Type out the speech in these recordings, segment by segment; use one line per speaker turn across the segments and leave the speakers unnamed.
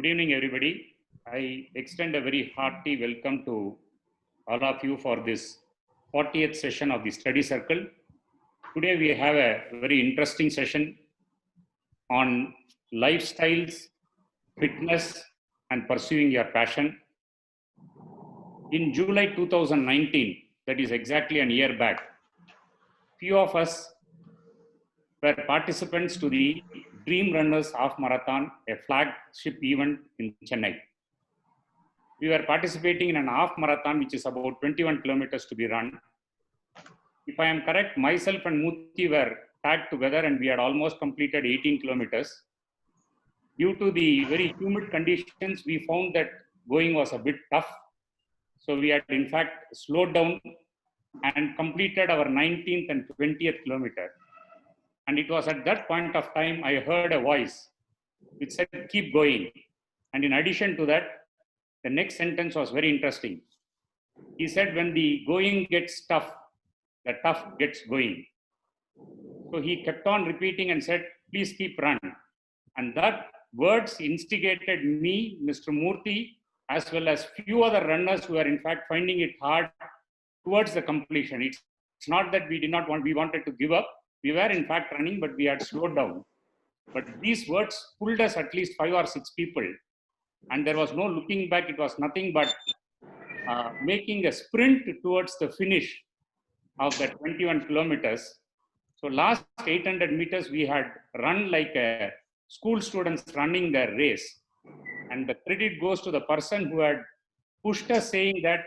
Good evening, everybody. I extend a very hearty welcome to all of you for this 40th session of the study circle. Today we have a very interesting session on lifestyles, fitness, and pursuing your passion. In July 2019, that is exactly a year back, few of us were participants to the Dream Runners Half Marathon, a flagship event in Chennai. We were participating in an half marathon, which is about 21 kilometers to be run. If I am correct, myself and Murthy were tagged together and we had almost completed 18 kilometers. Due to the very humid conditions, we found that going was a bit tough. So we had in fact slowed down and completed our 19th and 20th kilometer. And it was at that point of time I heard a voice which said, keep going. And in addition to that, the next sentence was very interesting. He said, when the going gets tough, the tough gets going. So he kept on repeating and said, please keep running. And that words instigated me, Mr. Murthy, as well as few other runners who are in fact finding it hard towards the completion. It's not that we wanted to give up. We were in fact running, but we had slowed down. But these words pulled us at least 5 or 6 people. And there was no looking back. It was nothing but making a sprint towards the finish of the 21 kilometers. So last 800 meters, we had run like a school students running their race. And the credit goes to the person who had pushed us, saying that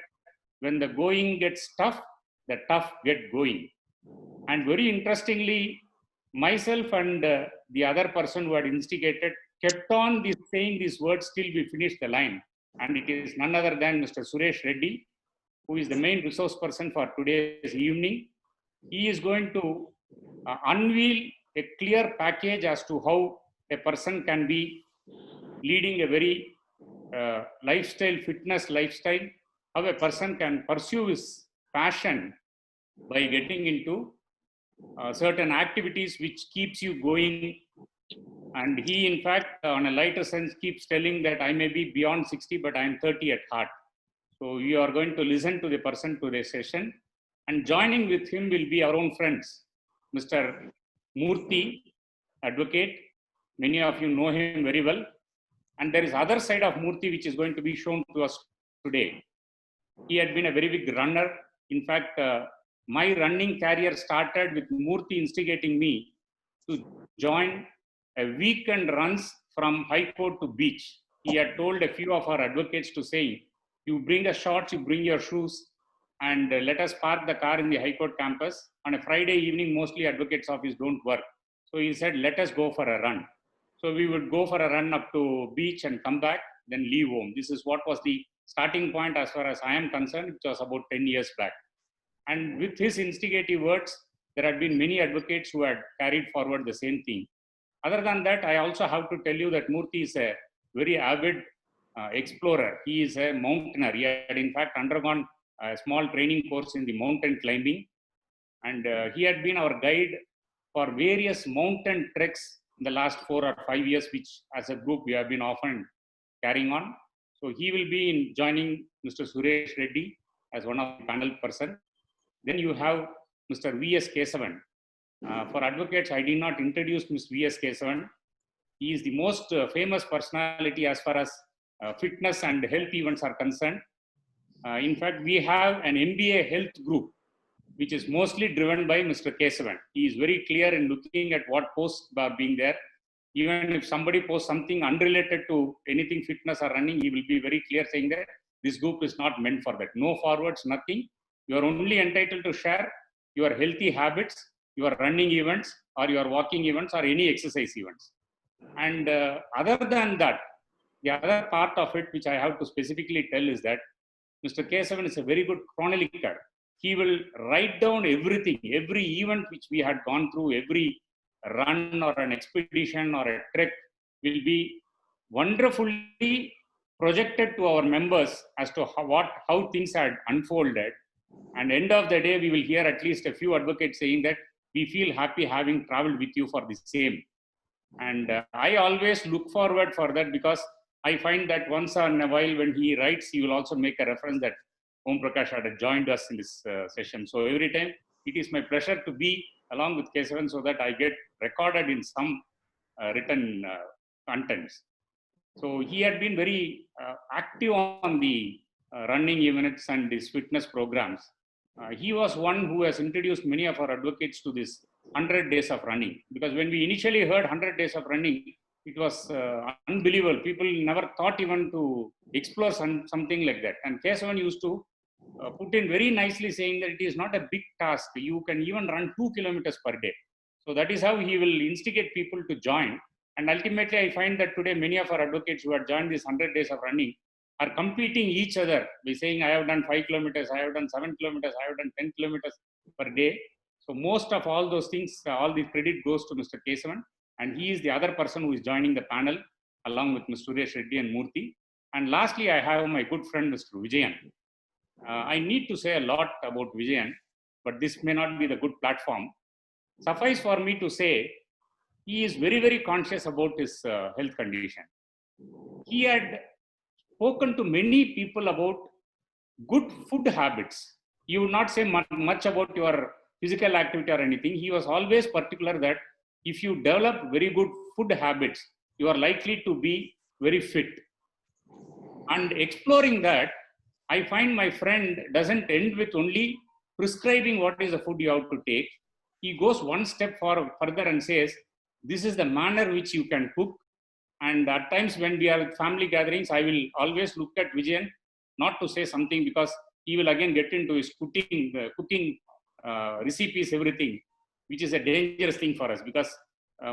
when the going gets tough, the tough get going. And very interestingly, myself and the other person who had instigated kept on saying these words till we finished the line. And it is none other than Mr. Suresh Reddy, who is the main resource person for today's evening. He is going to unveil a clear package as to how a person can be leading a very fitness lifestyle, how a person can pursue his passion by getting into certain activities which keeps you going. And he, in fact, on a lighter sense, keeps telling that I may be beyond 60, but I am 30 at heart. So you are going to listen to the person to the session. And joining with him will be our own friends, Mr. Murthy, advocate. Many of you know him very well. And there is other side of Murthy which is going to be shown to us today. He had been a very big runner. In fact, my running career started with Murthy instigating me to join a weekend runs from High Court to beach. He had told a few of our advocates to say, you bring the shorts, you bring your shoes, and let us park the car in the High Court campus. On a Friday evening, mostly advocates' office don't work. So he said, let us go for a run. So we would go for a run up to beach and come back, then leave home. This is what was the starting point as far as I am concerned, which was about 10 years back. And with his instigative words, there had been many advocates who had carried forward the same thing. Other than that, I also have to tell you that Murthy is a very avid explorer. He is a mountaineer. He had in fact undergone a small training course in the mountain climbing. And he had been our guide for various mountain treks in the last 4 or 5 years, which as a group we have been often carrying on. So he will be joining Mr. Suresh Reddy as one of the panel person. Then you have Mr. V.S. Kesavan. For advocates, I did not introduce Mr. V.S. Kesavan. He is the most famous personality as far as fitness and health events are concerned. In fact, we have an MBA health group, which is mostly driven by Mr. Kesavan. He is very clear in looking at what posts are being there. Even if somebody posts something unrelated to anything fitness or running, he will be very clear saying that this group is not meant for that. No forwards, nothing. You are only entitled to share your healthy habits, your running events, or your walking events, or any exercise events. And other than that, the other part of it, which I have to specifically tell, is that Mr. Kesavan is a very good chronicler. He will write down everything, every event which we had gone through, every run or an expedition or a trek will be wonderfully projected to our members as to how things had unfolded. And end of the day, we will hear at least a few advocates saying that we feel happy having traveled with you for the same. And I always look forward for that, because I find that once in a while when he writes, he will also make a reference that Om Prakash had joined us in this session. So every time it is my pleasure to be along with Kesavan so that I get recorded in some written contents. So he had been very active on the running events and these fitness programs. He was one who has introduced many of our advocates to this 100 days of running. Because when we initially heard 100 days of running, it was unbelievable. People never thought even to explore something like that. And Kesavan used to put in very nicely saying that it is not a big task. You can even run 2 kilometers per day. So that is how he will instigate people to join. And ultimately, I find that today many of our advocates who have joined this 100 days of running are competing each other by saying, I have done 5 kilometers, I have done 7 kilometers, I have done 10 kilometers per day. So most of all those things, all the credit goes to Mr. Kesavan. And he is the other person who is joining the panel along with Mr. Suresh Reddy and Murthy. And lastly, I have my good friend, Mr. Vijayan. I need to say a lot about Vijayan, but this may not be the good platform. Suffice for me to say, he is very, very conscious about his health condition. He had spoken to many people about good food habits. You would not say much about your physical activity or anything. He was always particular that if you develop very good food habits, you are likely to be very fit. And exploring that, I find my friend doesn't end with only prescribing what is the food you have to take. He goes one step further and says, this is the manner which you can cook. And at times when we are at family gatherings, I will always look at Vijayan, not to say something because he will again get into his cooking recipes, everything, which is a dangerous thing for us because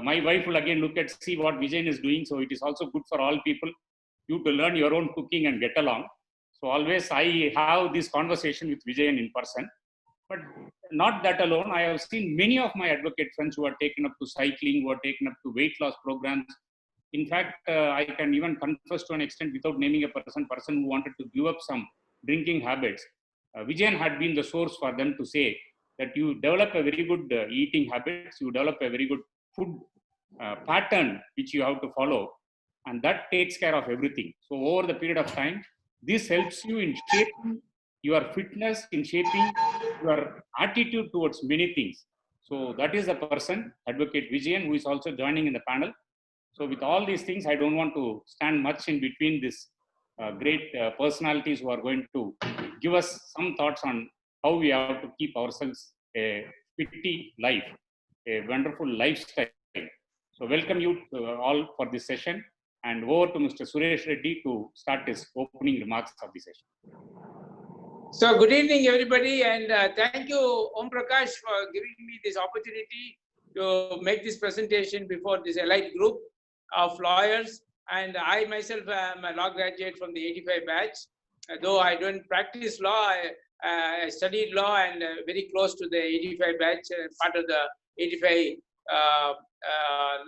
my wife will again look at, see what Vijayan is doing. So it is also good for all people, you to learn your own cooking and get along. So always I have this conversation with Vijayan in person. But not that alone. I have seen many of my advocate friends who are taken up to cycling, who are taken up to weight loss programs. In fact, I can even confess to an extent without naming a person who wanted to give up some drinking habits. Vijayan had been the source for them to say that you develop a very good eating habits, you develop a very good food pattern which you have to follow, and that takes care of everything. So over the period of time, this helps you in shaping your fitness, in shaping your attitude towards many things. So that is the person, Advocate Vijayan, who is also joining in the panel. So with all these things, I don't want to stand much in between these great personalities who are going to give us some thoughts on how we have to keep ourselves a fitty life, a wonderful lifestyle. So welcome you all for this session, and over to Mr. Suresh Reddy to start his opening remarks of the session.
So good evening, everybody, and thank you, Om Prakash, for giving me this opportunity to make this presentation before this elite group of lawyers. And I myself am a law graduate from the 85 batch. Though I don't practice law, I studied law and very close to the 85 batch, part of the 85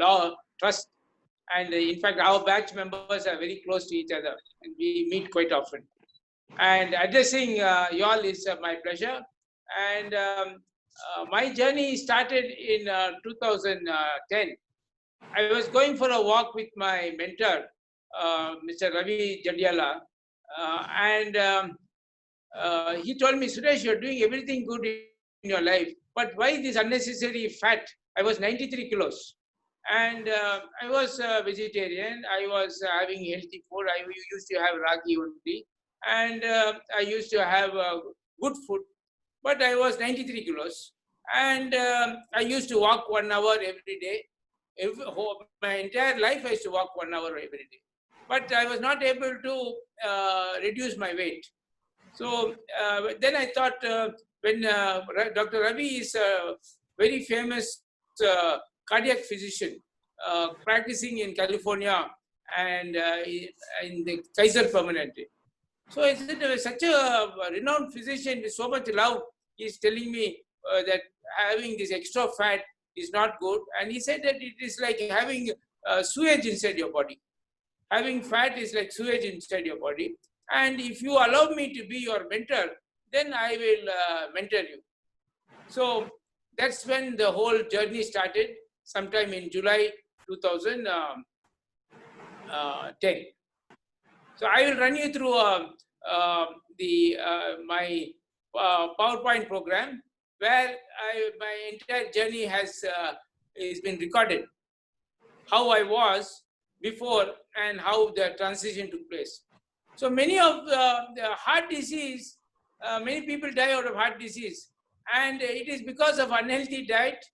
law trust. And in fact, our batch members are very close to each other and we meet quite often. And addressing you all is my pleasure. And my journey started in 2010. I was going for a walk with my mentor, Mr. Ravi Jadiala, and he told me, Suresh, you're doing everything good in your life, but why this unnecessary fat? I was 93 kilos. And I was a vegetarian. I was having healthy food. I used to have ragi only. And I used to have good food, but I was 93 kilos. And I used to walk 1 hour every day. My entire life I used to walk 1 hour every day. But I was not able to reduce my weight. So then I thought when Dr. Ravi is a very famous cardiac physician practicing in California and in the Kaiser Permanente. So I said, such a renowned physician with so much love is telling me that having this extra fat is not good. And he said that it is like having sewage inside your body. Having fat is like sewage inside your body. And if you allow me to be your mentor, then I will mentor you. So that's when the whole journey started, sometime in July 2010. So I will run you through my PowerPoint program where my entire journey has been recorded. How I was before and how the transition took place. So many of the heart disease, many people die out of heart disease, and it is because of unhealthy diet,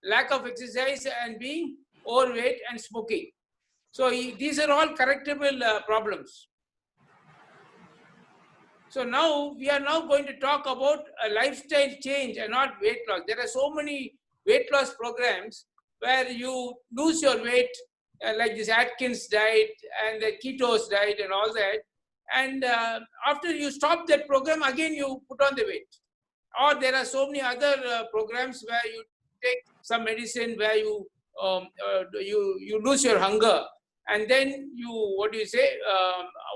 lack of exercise, and being overweight and smoking. So these are all correctable problems. So now we are now going to talk about a lifestyle change and not weight loss. There are so many weight loss programs where you lose your weight, like this Atkins diet and the ketos diet and all that. And after you stop that program, again you put on the weight. Or there are so many other programs where you take some medicine where you lose your hunger, and then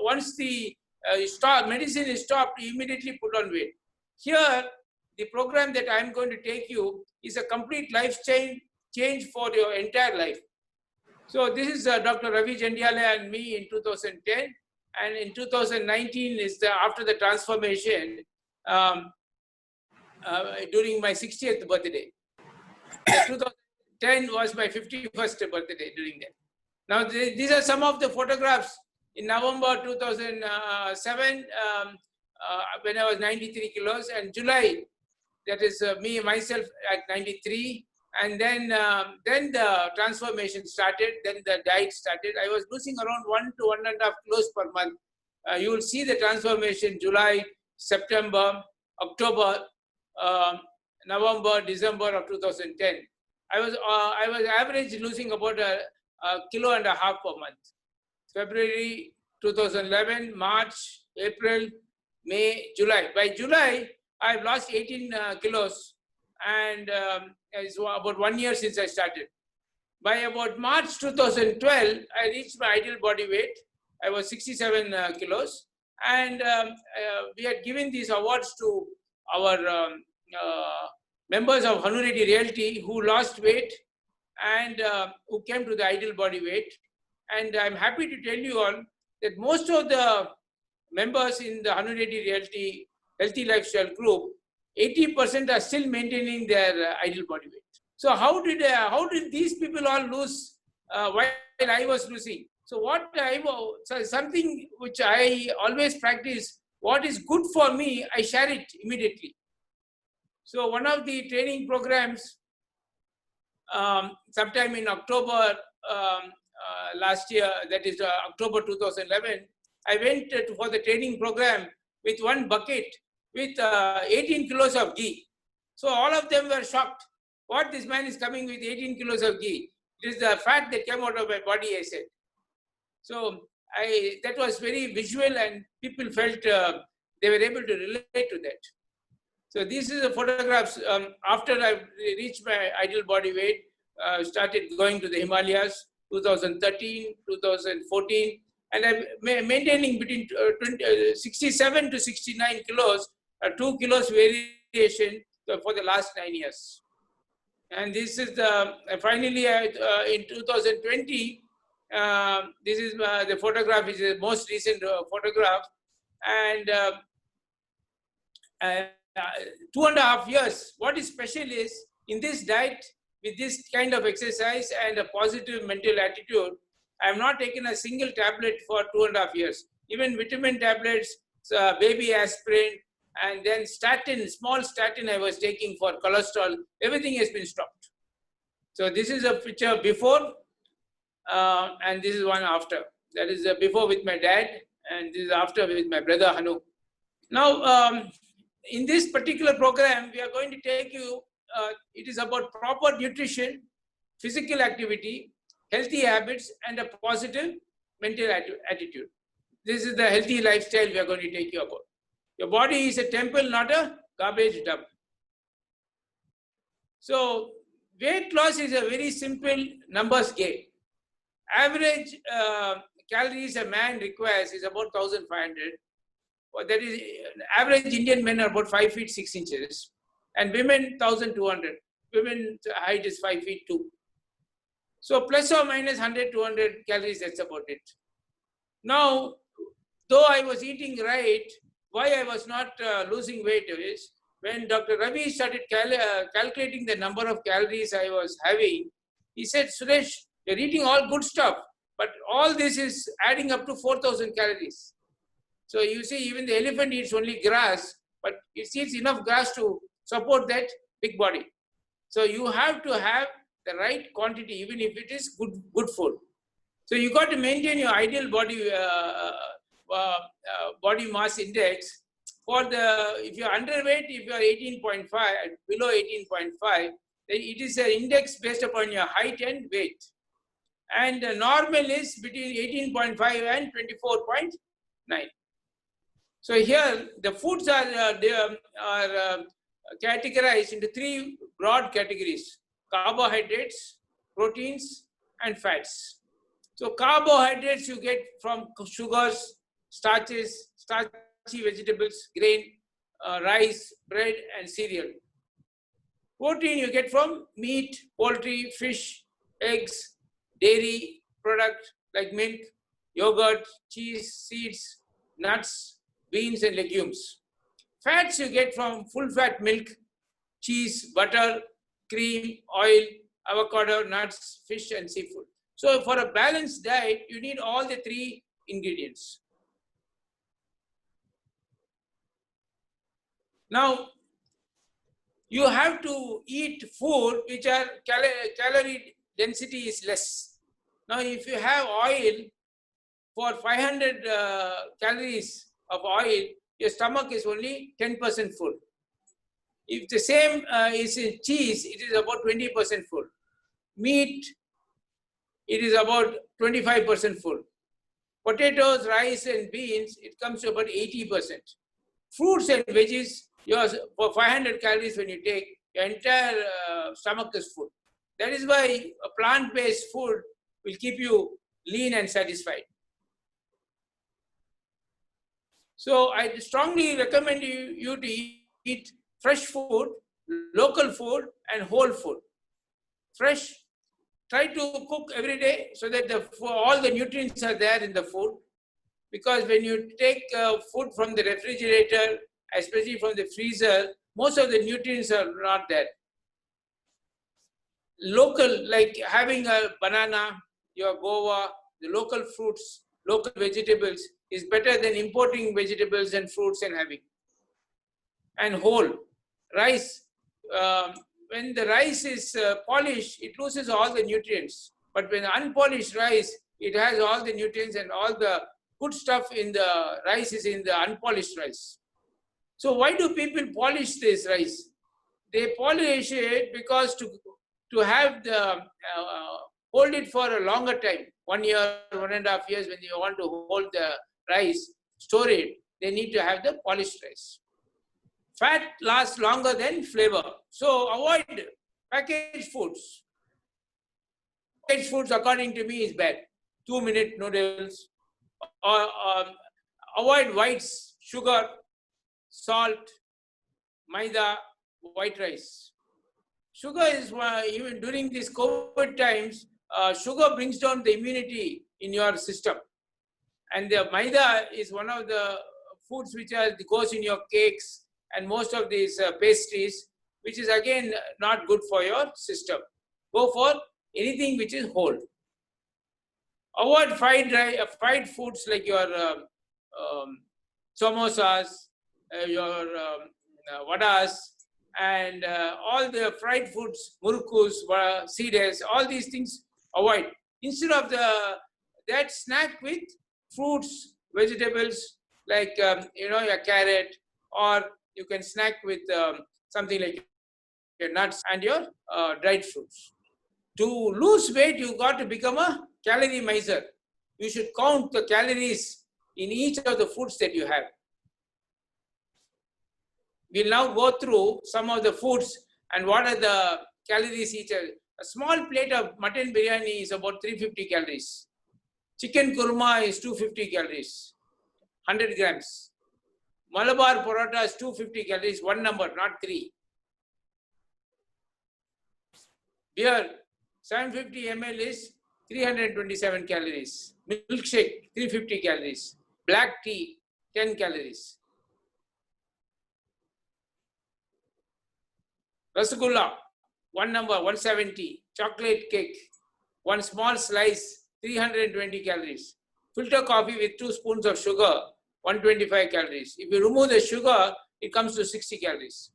once the medicine is stopped, you immediately put on weight. Here, the program that I'm going to take you is a complete life change for your entire life. So this is Dr. Ravi Jandiala and me in 2010, and in 2019 is after the transformation during my 60th birthday. 2010 was my 51st birthday during that. Now these are some of the photographs in November 2007 when I was 93 kilos, and July, that is me myself at 93. And then the transformation started, then the diet started. I was losing around 1 to 1.5 kilos per month. You will see the transformation July, September, October, November, December of 2010. I was average losing about a kilo and a half per month. February 2011, March, April, May, July. By July, I've lost 18 kilos, and it's about 1 year since I started. By about March 2012, I reached my ideal body weight. I was 67 kilos, and we had given these awards to our members of Hanu Reddy Realty who lost weight and who came to the ideal body weight. And I'm happy to tell you all that most of the members in the Hanu Reddy Realty Healthy Lifestyle Group, 80% are still maintaining their ideal body weight. So how did these people all lose while I was losing? So something which I always practice, what is good for me, I share it immediately. So one of the training programs, sometime in October last year, that is October 2011, I went for the training program with one bucket with 18 kilos of ghee. So all of them were shocked. What, this man is coming with 18 kilos of ghee? It is the fat that came out of my body, I said. So that was very visual, and people felt they were able to relate to that. So this is the photographs after I reached my ideal body weight, started going to the Himalayas, 2013, 2014, and I'm maintaining between 67 to 69 kilos, 2 kilos variation for the last 9 years. And this is finally in 2020, this is the photograph, is the most recent photograph, and 2.5 years. What is special is, in this diet, with this kind of exercise and a positive mental attitude, I have not taken a single tablet for 2.5 years. Even vitamin tablets, baby aspirin, and then small statin I was taking for cholesterol, everything has been stopped. So this is a picture before, and this is one after. That is before with my dad, and this is after with my brother Hanu. Now, in this particular program, we are going to take you, it is about proper nutrition, physical activity, healthy habits, and a positive mental attitude. This is the healthy lifestyle we are going to take you about. Your body is a temple, not a garbage dump. So weight loss is a very simple numbers game. Average calories a man requires is about 1,500. That is, average Indian men are about 5 feet 6 inches, and women 1,200. Women's height is 5 feet 2. So plus or minus 100, 200 calories, that's about it. Now, though I was eating right, why I was not losing weight is when Dr. Ravi started calculating the number of calories I was having, he said, Suresh, you're eating all good stuff, but all this is adding up to 4,000 calories. So you see, even the elephant eats only grass, but it eats enough grass to support that big body. So you have to have the right quantity, even if it is good food. So you got to maintain your ideal body mass index. For the, if you're underweight, if you are 18.5, below 18.5, then it is an index based upon your height and weight. And normal is between 18.5 and 24.9. So here the foods are categorized into three broad categories: carbohydrates, proteins, and fats. So carbohydrates you get from sugars, starches, starchy vegetables, grain, rice, bread, and cereal. Protein you get from meat, poultry, fish, eggs, dairy products like milk, yogurt, cheese, seeds, nuts, beans, and legumes. Fats you get from full fat milk, cheese, butter, cream, oil, avocado, nuts, fish, and seafood. So for a balanced diet, you need all the three ingredients. Now, you have to eat food which are calorie density is less. Now, if you have oil, for 500 calories of oil, your stomach is only 10% full. If the same is in cheese, it is about 20% full. Meat, it is about 25% full. Potatoes, rice, and beans, it comes to about 80%. Fruits and veggies, yours for 500 calories when you take, your entire stomach is full. That is why a plant-based food will keep you lean and satisfied. So I strongly recommend you to eat fresh food, local food, and whole food. Fresh, try to cook every day so that all the nutrients are there in the food. Because when you take food from the refrigerator, especially from the freezer, most of the nutrients are not there. Local, like having a banana, your guava, the local fruits, local vegetables is better than importing vegetables and fruits and having. And whole rice, when the rice is polished, it loses all the nutrients. But when unpolished rice, it has all the nutrients and all the good stuff in the rice is in the unpolished rice. So why do people polish this rice? They polish it because to have the hold it for a longer time, 1 year, 1.5 years, when you want to hold the rice, store it, they need to have the polished rice. Fat lasts longer than flavor. So avoid packaged foods. Packaged foods, according to me, is bad. 2-minute noodles. Or avoid whites, sugar, salt, maida, white rice. Sugar is, even during these COVID times, sugar brings down the immunity in your system. And the maida is one of the foods which goes in your cakes and most of these pastries, which is again not good for your system. Go for anything which is whole. Avoid fried foods like your samosas, your vadas, and all the fried foods, murukkus, seeds, all these things avoid. Instead of that, snack with fruits, vegetables like your carrot, or you can snack with something like your nuts and your dried fruits. To lose weight, you got to become a calorie miser. You should count the calories in each of the foods that you have. We'll now go through some of the foods and what are the calories each. A small plate of mutton biryani is about 350 calories. Chicken kurma is 250 calories, 100 grams. Malabar paratha is 250 calories, one number, not three. Beer, 750 ml is 327 calories. Milkshake, 350 calories. Black tea, 10 calories. Rasgulla, one number, 170. Chocolate cake, one small slice, 320 calories. Filter coffee with 2 spoons of sugar, 125 calories. If you remove the sugar, it comes to 60 calories.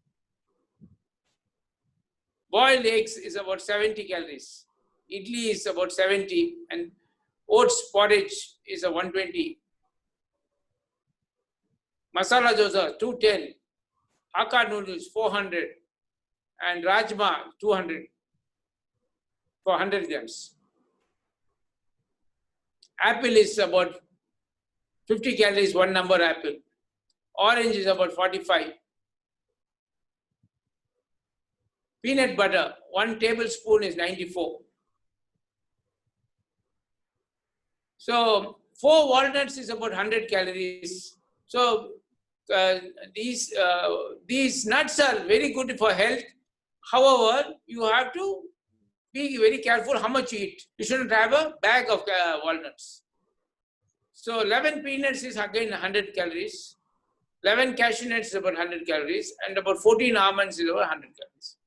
Boiled eggs is about 70 calories. Idli is about 70, and oats porridge is a 120. Masala dosa, 210. Hakka noodles, 400. And rajma, 200 for 100 grams. Apple is about 50 calories, one number apple. Orange is about 45. Peanut butter, 1 tablespoon is 94. So 4 walnuts is about 100 calories. So these nuts are very good for health. However, you have to be very careful how much you eat. You shouldn't have a bag of walnuts. So 11 peanuts is again 100 calories. 11 cashew nuts is about 100 calories. And about 14 almonds is about 100 calories.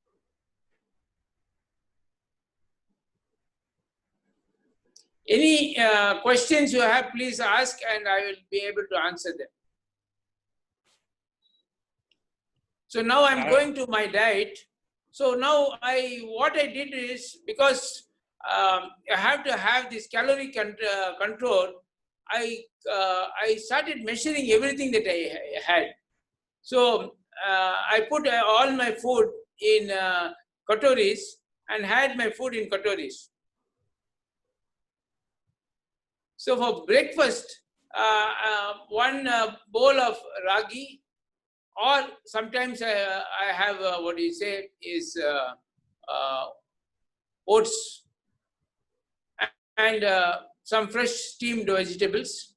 Any questions you have, please ask and I will be able to answer them. So now I'm going to my diet. So now what I did is, because I have to have this calorie control, I started measuring everything that I had. So I put all my food in katoris and had my food in katoris. So for breakfast, 1 bowl of ragi, or sometimes I have what you say is oats and some fresh steamed vegetables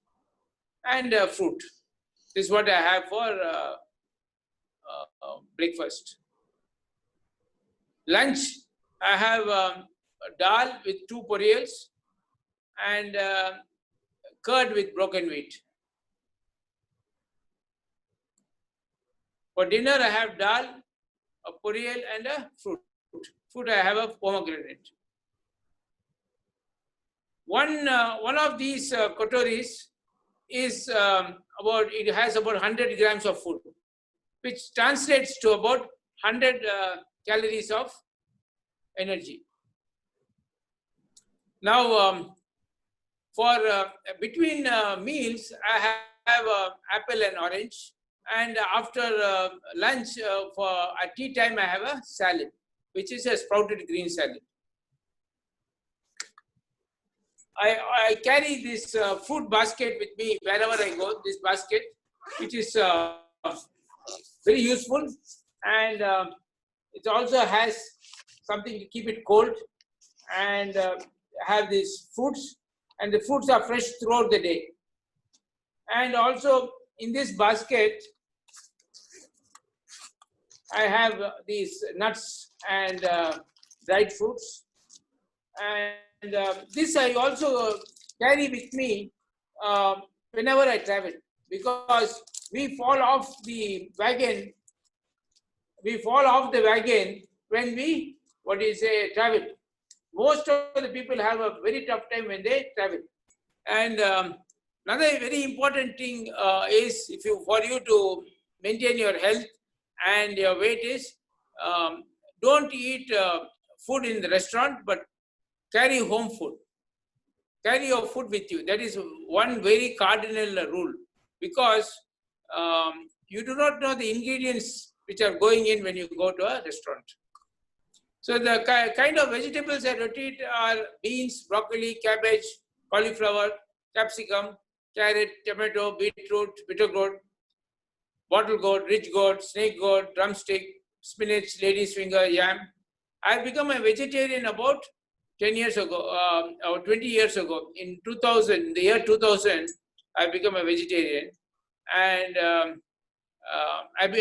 and fruit. This is what I have for breakfast. Lunch, I have dal with 2 poriyals and curd with broken wheat. For dinner, I have dal, a poriyal, and a fruit. Fruit, I have a pomegranate. One of these katoris is it has about 100 grams of food, which translates to about 100 calories of energy. Now, for between meals, I have apple and orange. And after lunch, at tea time, I have a salad, which is a sprouted green salad. I carry this food basket with me wherever I go, this basket, which is very useful. And it also has something to keep it cold, and have these fruits. And the fruits are fresh throughout the day. And also in this basket, I have these nuts and dried fruits. And this I also carry with me whenever I travel, because we fall off the wagon. We fall off the wagon when we, travel. Most of the people have a very tough time when they travel. And another very important thing is, for you to maintain your health and your weight is, don't eat food in the restaurant, but carry home food. Carry your food with you. That is one very cardinal rule, because you do not know the ingredients which are going in when you go to a restaurant. So the kind of vegetables I rotate are beans, broccoli, cabbage, cauliflower, capsicum, carrot, tomato, beetroot, bitter gourd, bottle gourd, ridge gourd, snake gourd, drumstick, spinach, lady's finger, yam. I become a vegetarian about 10 years ago, or 20 years ago. In 2000, the year 2000, I became a vegetarian. And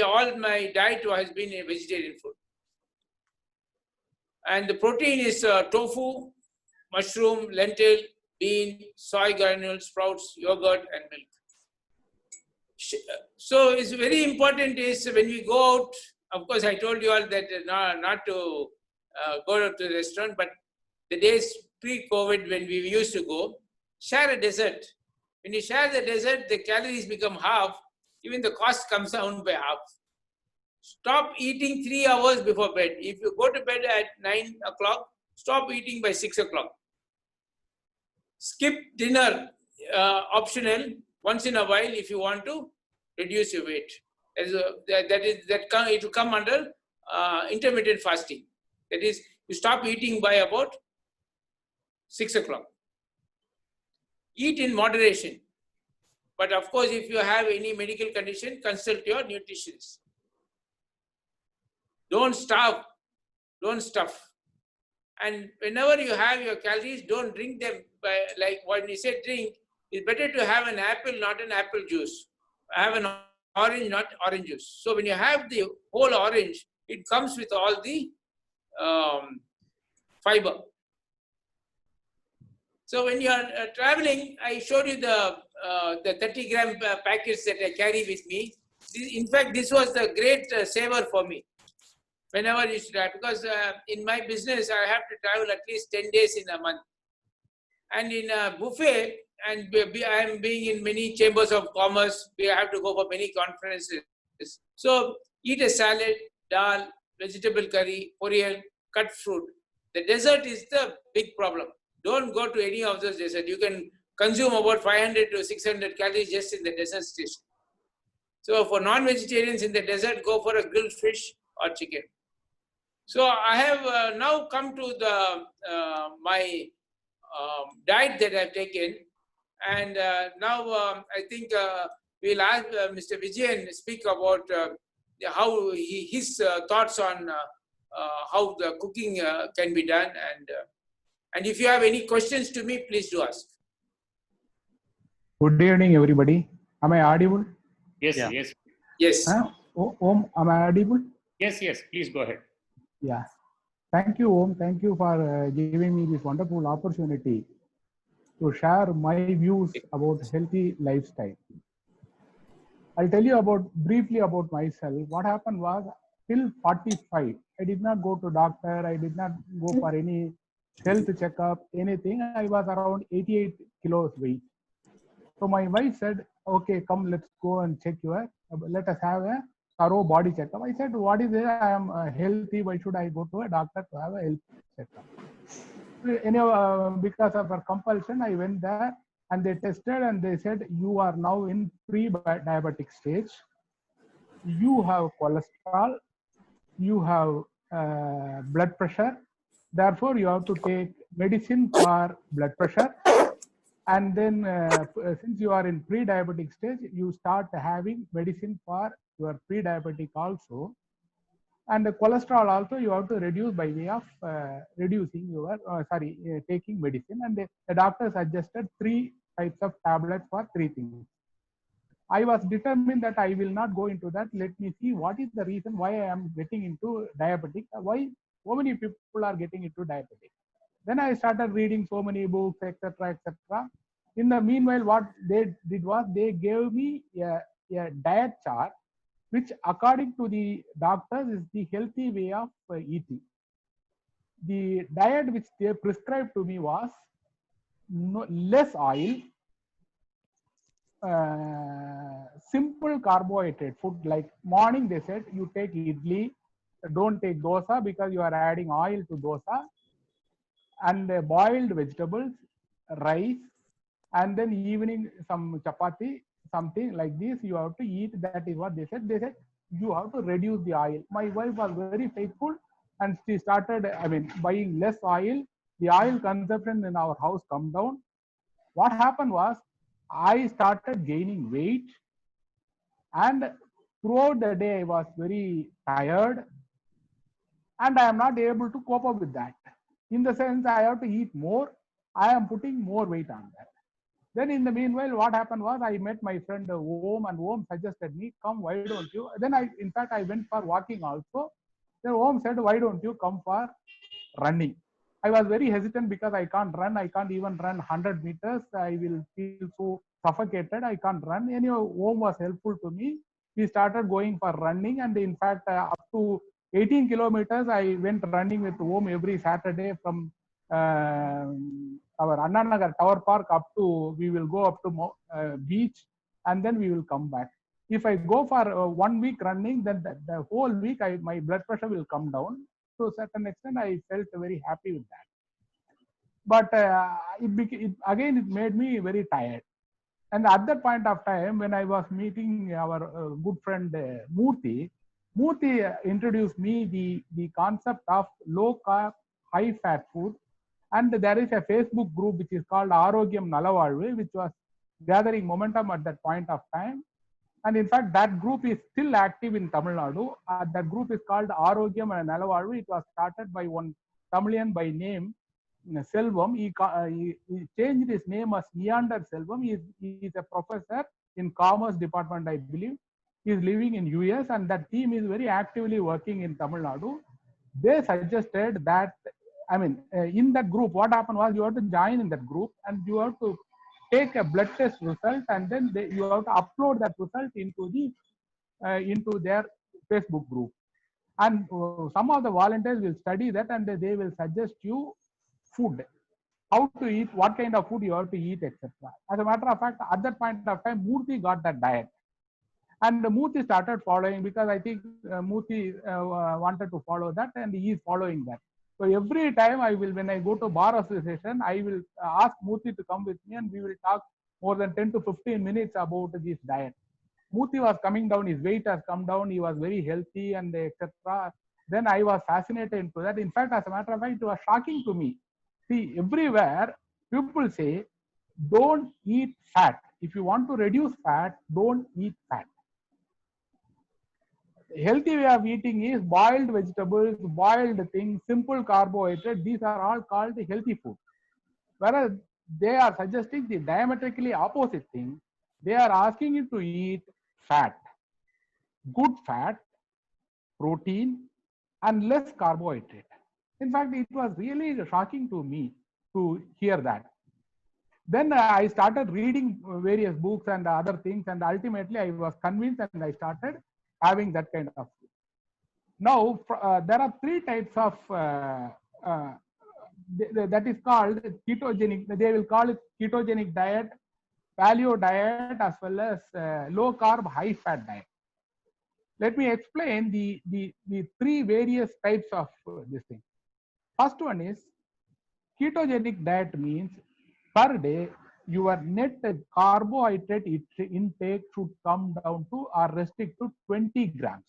all my diet has been a vegetarian food. And the protein is tofu, mushroom, lentil, bean, soy granules, sprouts, yogurt, and milk. So it's very important is when we go out, of course, I told you all that not to go to the restaurant, but the days pre-COVID when we used to go, share a dessert. When you share the dessert, the calories become half, even the cost comes down by half. Stop eating 3 hours before bed. If you go to bed at 9 o'clock, stop eating by 6 o'clock. Skip dinner, optional, once in a while if you want to reduce your weight. It will come under intermittent fasting. That is, you stop eating by about 6 o'clock. Eat in moderation. But of course, if you have any medical condition, consult your nutritionist. Don't starve, don't stuff. And whenever you have your calories, don't drink them by, like when you say drink, it's better to have an apple, not an apple juice. Have an orange, not orange juice. So when you have the whole orange, it comes with all the fiber. So when you are traveling, I showed you the 30-gram packets that I carry with me. In fact, this was the great saver for me. Whenever you should have, because in my business, I have to travel at least 10 days in a month. And in a buffet, and I am being in many chambers of commerce, we have to go for many conferences. So eat a salad, dal, vegetable curry, poriyal, cut fruit. The dessert is the big problem. Don't go to any of those desserts. You can consume about 500 to 600 calories just in the dessert station. So for non-vegetarians in the desert, go for a grilled fish or chicken. So I have now come to the my diet that I've taken, and now I think we'll ask Mr. Vijayan speak about how his thoughts on how the cooking can be done, and if you have any questions to me, please do ask.
Good evening, everybody. Am I audible?
Yes,
Yeah.
yes,
Yes.
Om, am I audible?
yes, yes. Please go ahead.
Yeah. Thank you, Om. Thank you for giving me this wonderful opportunity to share my views about healthy lifestyle. I'll tell you briefly about myself. What happened was, till 45, I did not go to doctor. I did not go for any health checkup, anything. I was around 88 kilos weight. So my wife said, okay, come, let's go and check let us have a thorough body checkup. I said, what is it? I am healthy. Why should I go to a doctor to have a health checkup? Because of her compulsion, I went there and they tested and they said, you are now in pre-diabetic stage. You have cholesterol, you have blood pressure. Therefore, you have to take medicine for blood pressure. And then since you are in pre-diabetic stage, you start having medicine for your pre-diabetic also. And the cholesterol also you have to reduce by way of reducing your, taking medicine. And the doctor suggested 3 types of tablets for 3 things. I was determined that I will not go into that. Let me see what is the reason why I am getting into diabetic, why so many people are getting into diabetic. Then I started reading so many books, etc., etc. In the meanwhile, what they did was they gave me a diet chart, which according to the doctors is the healthy way of eating. The diet which they prescribed to me was less oil, simple carbohydrate food. Like morning they said you take idli, don't take dosa because you are adding oil to dosa, and boiled vegetables, rice, and then evening some chapati, something like this you have to eat. That is what they said. They said you have to reduce the oil. My wife was very faithful and she started, buying less oil. The oil consumption in our house come down. What happened was I started gaining weight, and throughout the day I was very tired, and I am not able to cope up with that. In the sense I have to eat more, I am putting more weight on that. Then in the meanwhile, what happened was I met my friend Om, and Om suggested me, come, why don't you? Then in fact, I went for walking also. Then Om said, why don't you come for running? I was very hesitant because I can't run. I can't even run 100 meters. I will feel so suffocated. I can't run. Anyway, home was helpful to me. We started going for running, and in fact, up to 18 kilometers, I went running with home every Saturday from our Anna Nagar Tower Park up to, we will go up to beach, and then we will come back. If I go for 1 week running, then the whole week my blood pressure will come down. To a certain extent, I felt very happy with that. But again, it made me very tired. And at that point of time, when I was meeting our good friend Murthy, Murthy introduced me the concept of low carb, high fat food. And there is a Facebook group which is called Arogyam Nalavalvu, which was gathering momentum at that point of time. And in fact, that group is still active in Tamil Nadu. That group is called Arogyam Nalavalvu. It was started by one Tamilian by name Selvam. He changed his name as Neander Selvam. He is a professor in Commerce Department, I believe. He is living in US, and that team is very actively working in Tamil Nadu. They suggested that, I mean, in that group, what happened was you have to join in that group and you have to take a blood test result, and then you have to upload that result into their Facebook group. And some of the volunteers will study that, and they will suggest you food, how to eat, what kind of food you have to eat, etc. As a matter of fact, at that point of time, Murthy got that diet. And Murthy started following, because I think Murthy wanted to follow that, and he is following that. So every time when I go to bar association, I will ask Murthy to come with me, and we will talk more than 10 to 15 minutes about this diet. Murthy was coming down, his weight has come down, he was very healthy, and etc. Then I was fascinated into that. In fact, as a matter of fact, it was shocking to me. See, everywhere people say, don't eat fat. If you want to reduce fat, don't eat fat. Healthy way of eating is boiled vegetables, boiled things, simple carbohydrates. These are all called healthy food. Whereas they are suggesting the diametrically opposite thing. They are asking you to eat fat, good fat, protein, and less carbohydrate. In fact, it was really shocking to me to hear that. Then I started reading various books and other things, and ultimately I was convinced, and I started having that kind of food. Now, there are three types of that is called ketogenic. They will call it ketogenic diet, paleo diet, as well as low carb, high fat diet. Let me explain the three various types of this thing. First one is ketogenic diet means per day your net carbohydrate intake should come down to or restrict to 20 grams.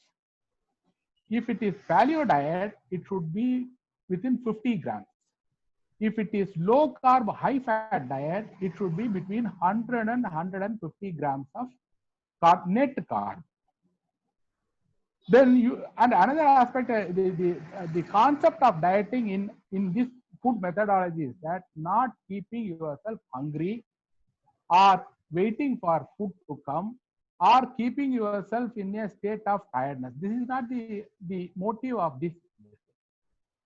If it is paleo diet, it should be within 50 grams. If it is low carb, high fat diet, it should be between 100 and 150 grams of net carb. Then and another aspect, the concept of dieting in this food methodology is that not keeping yourself hungry or waiting for food to come or keeping yourself in a state of tiredness. This is not the motive of this.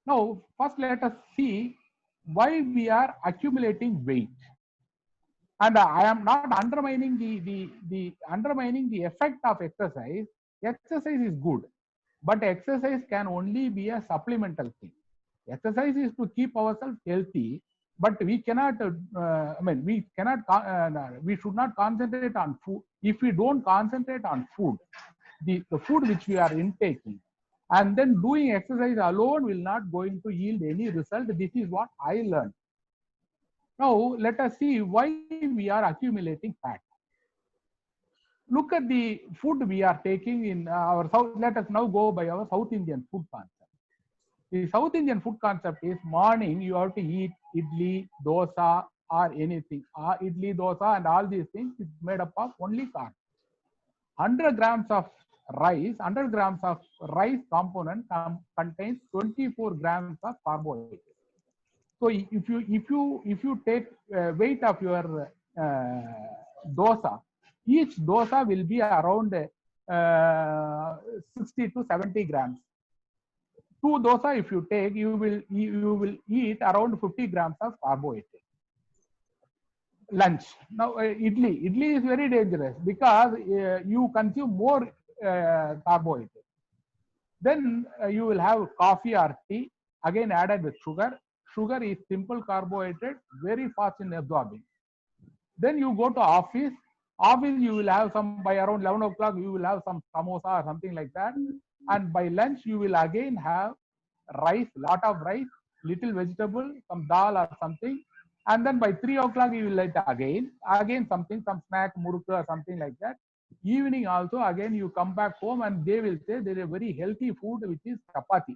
Now, first let us see why we are accumulating weight. And I am not undermining the effect of exercise. Exercise is good, but exercise can only be a supplemental thing. Exercise is to keep ourselves healthy, but we cannot. We should not concentrate on food. If we don't concentrate on food, the food which we are intaking, and then doing exercise alone will not going to yield any result. This is what I learned. Now let us see why we are accumulating fat. Look at the food we are taking in our South. Let us now go by our South Indian food concept. The South Indian food concept is morning you have to eat idli, dosa or anything. Idli, dosa and all these things is made up of only carbs. 100 grams of rice component contains 24 grams of carbohydrates. So if you take weight of your dosa, each dosa will be around 60 to 70 grams. 2 dosa if you take, you will eat around 50 grams of carbohydrate. lunch. Now idli is very dangerous because you consume more carbohydrate. Then you will have coffee or tea, again added with sugar. Sugar is simple carbohydrate, very fast in absorbing. Then you go to office. Office you will have some, by around 11 o'clock you will have some samosa or something like that. And by lunch you will again have rice, lot of rice, little vegetable, some dal or something. And then by 3 o'clock you will eat again something, some snack, murukku or something like that. Evening also again you come back home and they will say there is a very healthy food which is chapati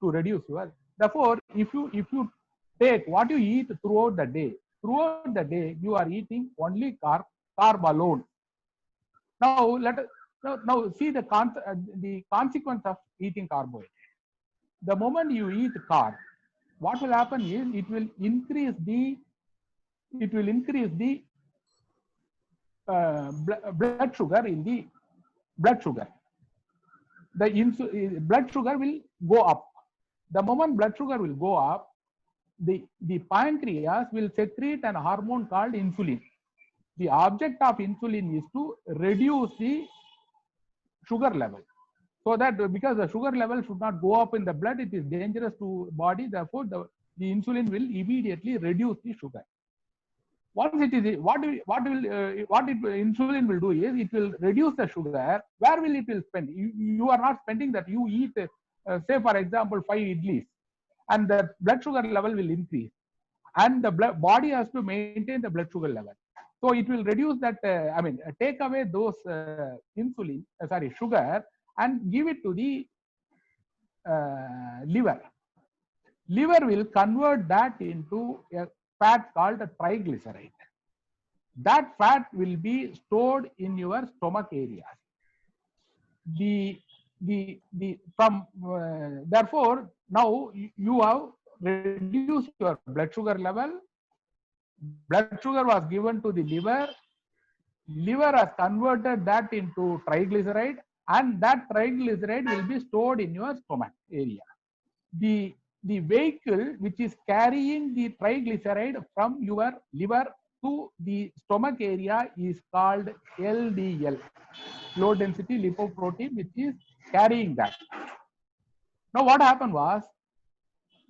to reduce your. Therefore, if you take what you eat throughout the day you are eating only carb alone. Now now see the consequence of eating carbohydrate. The moment you eat carb, what will happen is it will increase the blood sugar in the blood sugar. The blood sugar will go up. The moment blood sugar will go up, the pancreas will secrete an hormone called insulin. The object of insulin is to reduce the sugar level, so that because the sugar level should not go up in the blood, it is dangerous to body. Therefore, the insulin will immediately reduce the sugar. Once it is, insulin will do is it will reduce the sugar. Where will it will spend? You are not spending that. You eat, say for example, 5 idlis, and the blood sugar level will increase, and the body has to maintain the blood sugar level. So it will reduce that. Take away those sugar, and give it to the liver. Liver will convert that into a fat called a triglyceride. That fat will be stored in your stomach area. Therefore, now you have reduced your blood sugar level. Blood sugar was given to the liver. Liver has converted that into triglyceride, and that triglyceride will be stored in your stomach area. The vehicle which is carrying the triglyceride from your liver to the stomach area is called LDL, low density lipoprotein, which is carrying that. Now what happened was,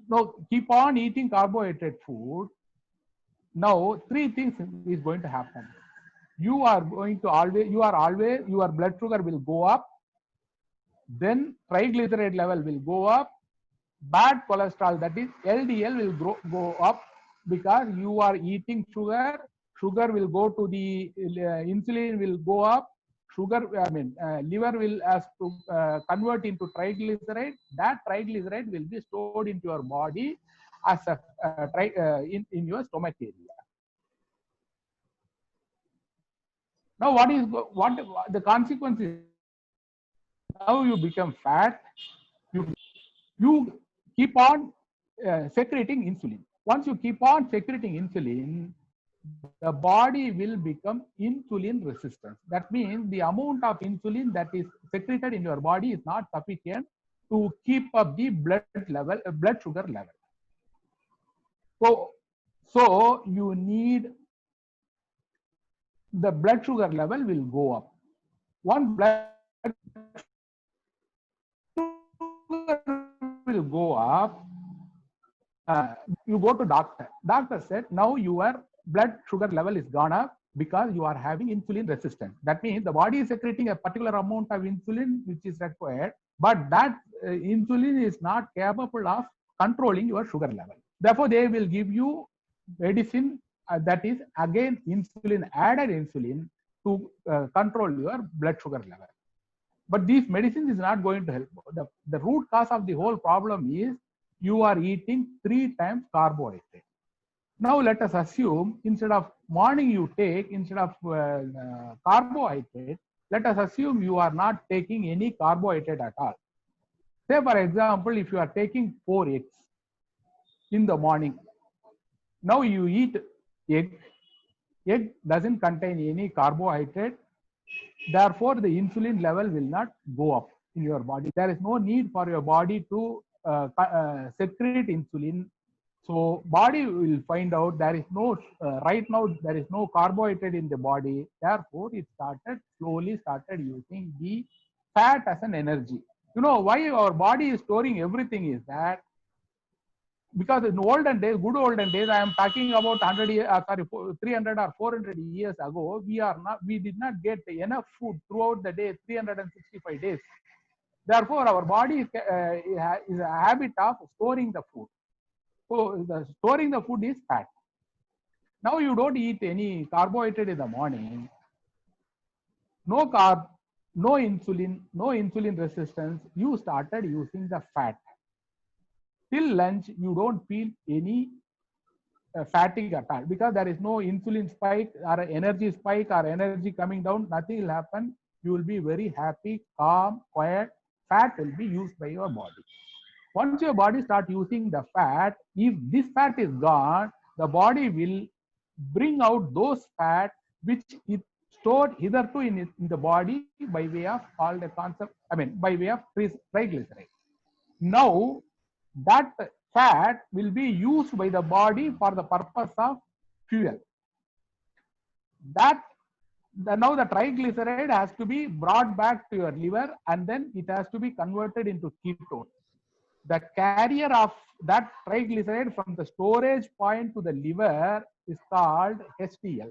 now keep on eating carbohydrate food. Now 3 things is going to happen. Your blood sugar will go up, then triglyceride level will go up, bad cholesterol, that is LDL, will go up, because you are eating sugar. Sugar will go to the insulin will go up. Liver will has to convert into triglyceride. That triglyceride will be stored into your body as a in your stomach area. Now what the consequence is? Now you become fat. You keep on secreting insulin. Once you keep on secreting insulin, the body will become insulin resistant. That means the amount of insulin that is secreted in your body is not sufficient to keep up the blood sugar level. So you need, the blood sugar level will go up. Once blood sugar will go up, you go to doctor. Doctor said, now your blood sugar level is gone up because you are having insulin resistance. That means the body is secreting a particular amount of insulin which is required, but that insulin is not capable of controlling your sugar level. Therefore, they will give you medicine that is again added insulin to control your blood sugar level. But these medicines is not going to help. The root cause of the whole problem is you are eating 3 times carbohydrate. Now let us assume instead of morning you take, instead of carbohydrate, let us assume you are not taking any carbohydrate at all. Say for example, if you are taking 4 eggs in the morning, now you eat egg. Egg doesn't contain any carbohydrate. Therefore, the insulin level will not go up in your body. There is no need for your body to secrete insulin So body will find out there is no, right now there is no carbohydrate in the body. Therefore, it slowly started using the fat as an energy. You know why our body is storing everything is that because in olden days, good olden days, I am talking about 100 years, 300 or 400 years ago, we did not get enough food throughout the day, 365 days. Therefore, our body is a habit of storing the food. So the storing the food is fat. Now you don't eat any carbohydrate in the morning, no carb, no insulin resistance. You started using the fat. Till lunch, you don't feel any fatigue at all because there is no insulin spike or energy spike or energy coming down. Nothing will happen. You will be very happy, calm, quiet. Fat will be used by your body. Once your body start using the fat, if this fat is gone, the body will bring out those fat which it stored hitherto in the body by way of called a concept, by way of triglyceride. Now that fat will be used by the body for the purpose of fuel. That now the triglyceride has to be brought back to your liver and then it has to be converted into ketone. The carrier of that triglyceride from the storage point to the liver is called HDL.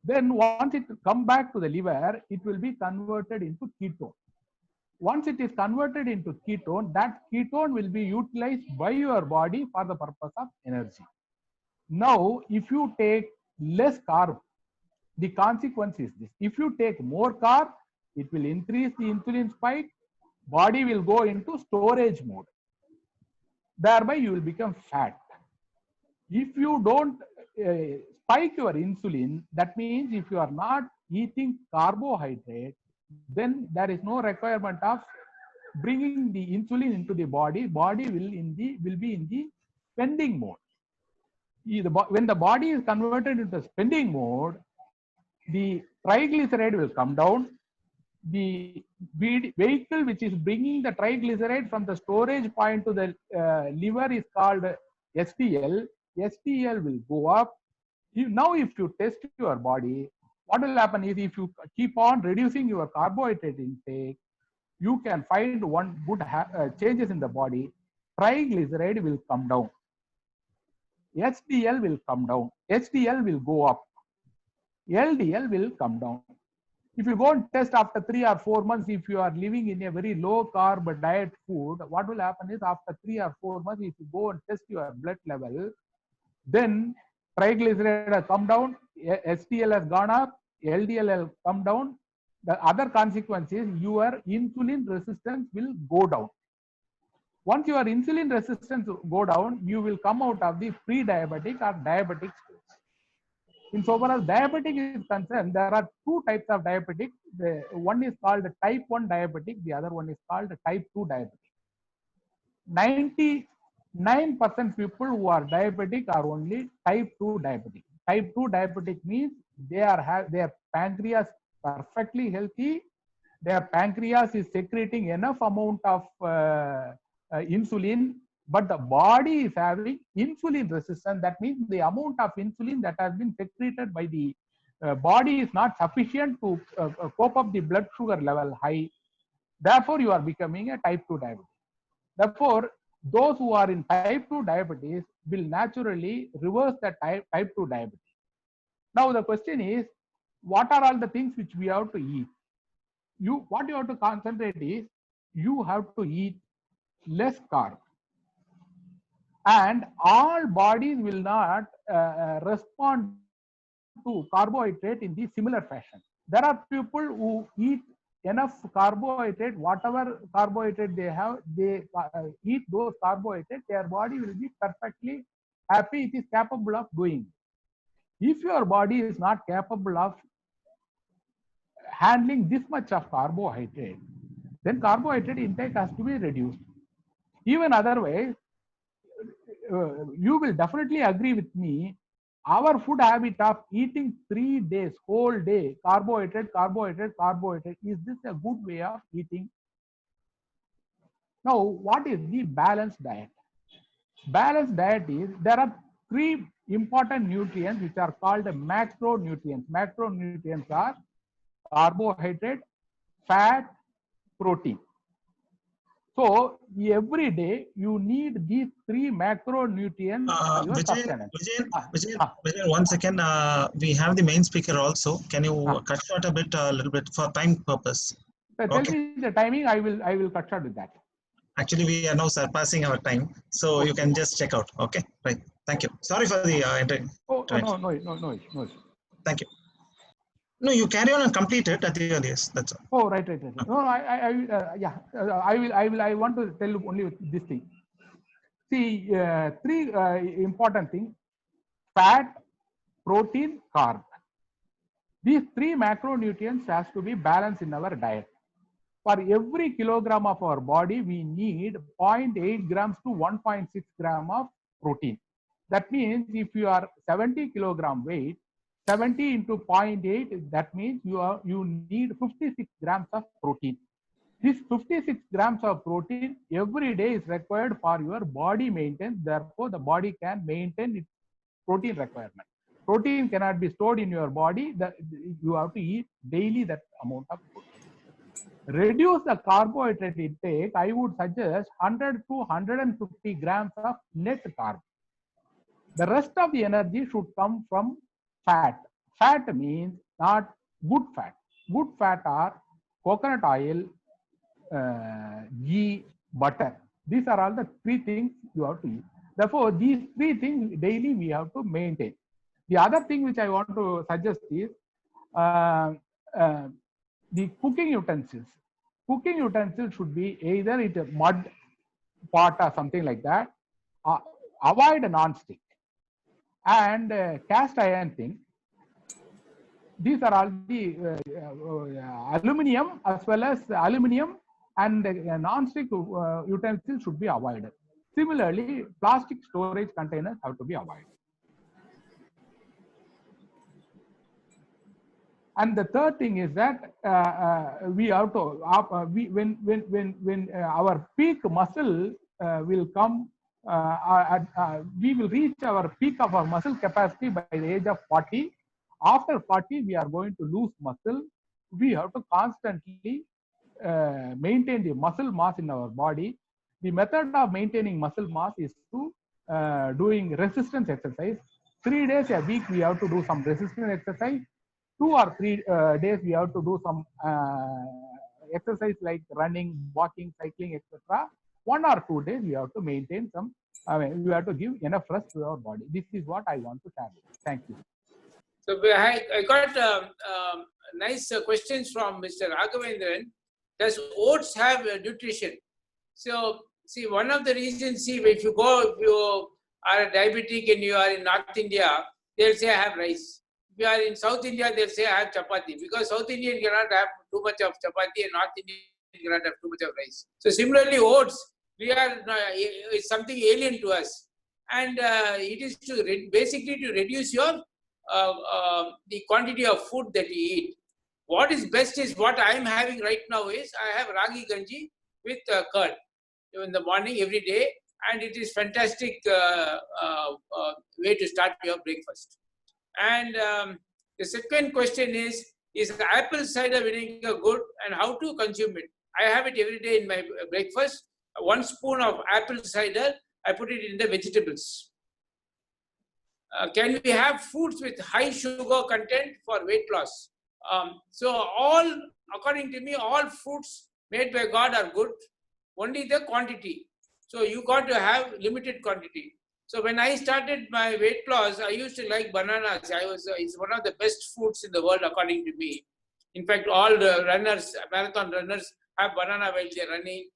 Then once it come back to the liver, it will be converted into ketone. Once it is converted into ketone, that ketone will be utilized by your body for the purpose of energy. Now, if you take less carb, the consequence is this. If you take more carb, it will increase the insulin spike, body will go into storage mode. Thereby, you will become fat. If you don't spike your insulin, that means if you are not eating carbohydrate, then there is no requirement of bringing the insulin into the body. Body will be in the spending mode. When the body is converted into spending mode, the triglyceride will come down. The vehicle which is bringing the triglyceride from the storage point to the liver is called HDL. HDL will go up. Now, if you test your body, what will happen is if you keep on reducing your carbohydrate intake, you can find one good changes in the body. Triglyceride will come down. HDL will come down. HDL will go up. LDL will come down. If you go and test after 3 or 4 months, if you are living in a very low carb diet food, what will happen is after 3 or 4 months, if you go and test your blood level, then triglyceride has come down, HDL has gone up, LDL has come down. The other consequence is your insulin resistance will go down. Once your insulin resistance go down, you will come out of the pre-diabetic or diabetic stage. In so far as diabetic is concerned, there are two types of diabetic. One is called type 1 diabetic, the other one is called type 2 diabetic. 99% people who are diabetic are only type 2 diabetic. Type 2 diabetic means their pancreas perfectly healthy. Their pancreas is secreting enough amount of insulin, but the body is having insulin resistance. That means the amount of insulin that has been secreted by the body is not sufficient to cope up the blood sugar level high. Therefore, you are becoming a type 2 diabetes. Therefore, those who are in type 2 diabetes will naturally reverse the type 2 diabetes. Now, the question is, what are all the things which we have to eat? What you have to concentrate is, you have to eat less carb. And all bodies will not respond to carbohydrate in the similar fashion. There are people who eat enough carbohydrate, whatever carbohydrate they have, they eat those carbohydrates, their body will be perfectly happy, it is capable of doing. If your body is not capable of handling this much of carbohydrate, then carbohydrate intake has to be reduced. Even otherwise, you will definitely agree with me, our food habit of eating 3 days, whole day, carbohydrate, is this a good way of eating? Now, what is the balanced diet? Balanced diet is, there are three important nutrients which are called macronutrients. Macronutrients are carbohydrate, fat, protein. So every day you need these three macronutrients for your sustenance.
Vijayan, 1 second. We have the main speaker also. Can you cut short a little bit for time purpose?
Tell me the timing. I will cut short with that.
Actually, we are now surpassing our time, so you can just check out. Okay, right. Thank you. Sorry for the
No.
Thank you. No, you carry on and complete it at the earliest. That's all.
Oh, right. No, I want to tell you only this thing. See, three important things: fat, protein, carb. These three macronutrients has to be balanced in our diet. For every kilogram of our body, we need 0.8 grams to 1.6 gram of protein. That means if you are 70 kilogram weight, 70 into 0.8, that means you need 56 grams of protein. This 56 grams of protein every day is required for your body maintenance. Therefore, the body can maintain its protein requirement. Protein cannot be stored in your body. You have to eat daily that amount of protein. Reduce the carbohydrate intake. I would suggest 100 to 150 grams of net carb. The rest of the energy should come from fat. Fat means not good fat. Good fat are coconut oil, ghee, butter. These are all the three things you have to eat. Therefore, these three things daily we have to maintain. The other thing which I want to suggest is the cooking utensils. Cooking utensils should be either a mud pot or something like that. Avoid a non-stick and cast iron thing. These are all the aluminum, as well as aluminum and non-stick utensils should be avoided. Similarly, plastic storage containers have to be avoided. And the third thing is that we have to when our peak muscle will come, we will reach our peak of our muscle capacity by the age of 40. After 40, we are going to lose muscle. We have to constantly maintain the muscle mass in our body. The method of maintaining muscle mass is to doing resistance exercise. 3 days a week we have to do some resistance exercise. 2 or 3 days we have to do some exercise like running, walking, cycling, etc. 1 or 2 days we have to maintain some. We have to give enough rest to our body. This is what I want to share. Thank you.
So I got nice questions from Mr. Raghavendran. Does oats have nutrition? So see, one of the reasons, if you are a diabetic and you are in North India, they'll say I have rice. If you are in South India, they'll say I have chapati, because South Indian cannot have too much of chapati and North Indian cannot have too much of rice. So similarly, oats, it's something alien to us, and it is basically to reduce your the quantity of food that you eat. What is best is what I am having right now is I have ragi ganji with curd in the morning every day, and it is fantastic way to start your breakfast. And the second question is apple cider vinegar good, and how to consume it? I have it every day in my breakfast. 1 spoon of apple cider, I put it in the vegetables. Can we have foods with high sugar content for weight loss? So according to me, all fruits made by God are good, only the quantity. So you got to have limited quantity. So when I started my weight loss, I used to like bananas. It's one of the best foods in the world, according to me. In fact, all the runners, marathon runners, have banana while they're running.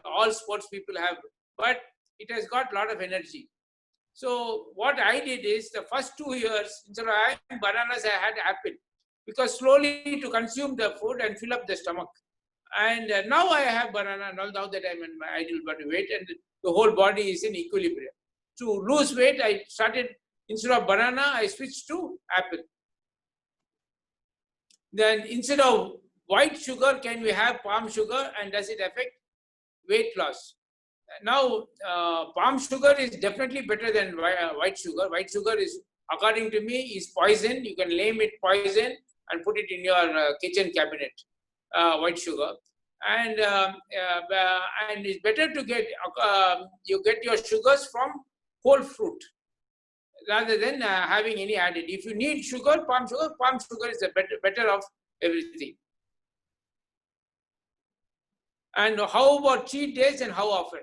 All sports people have, but it has got a lot of energy. So what I did is, the first 2 years, instead of having bananas, I had apple, because slowly to consume the food and fill up the stomach. And now I have banana, now that I'm in my ideal body weight and the whole body is in equilibrium. To lose weight, I started, instead of banana, I switched to apple. Then instead of white sugar, can we have palm sugar, and does it affect weight loss? now palm sugar is definitely better than white sugar. White sugar is, according to me, is poison. You can name it poison and put it in your kitchen cabinet. White sugar, and it's better to get you get your sugars from whole fruit rather than having any added. If you need sugar, palm sugar is the better of everything. And how about cheat days and how often?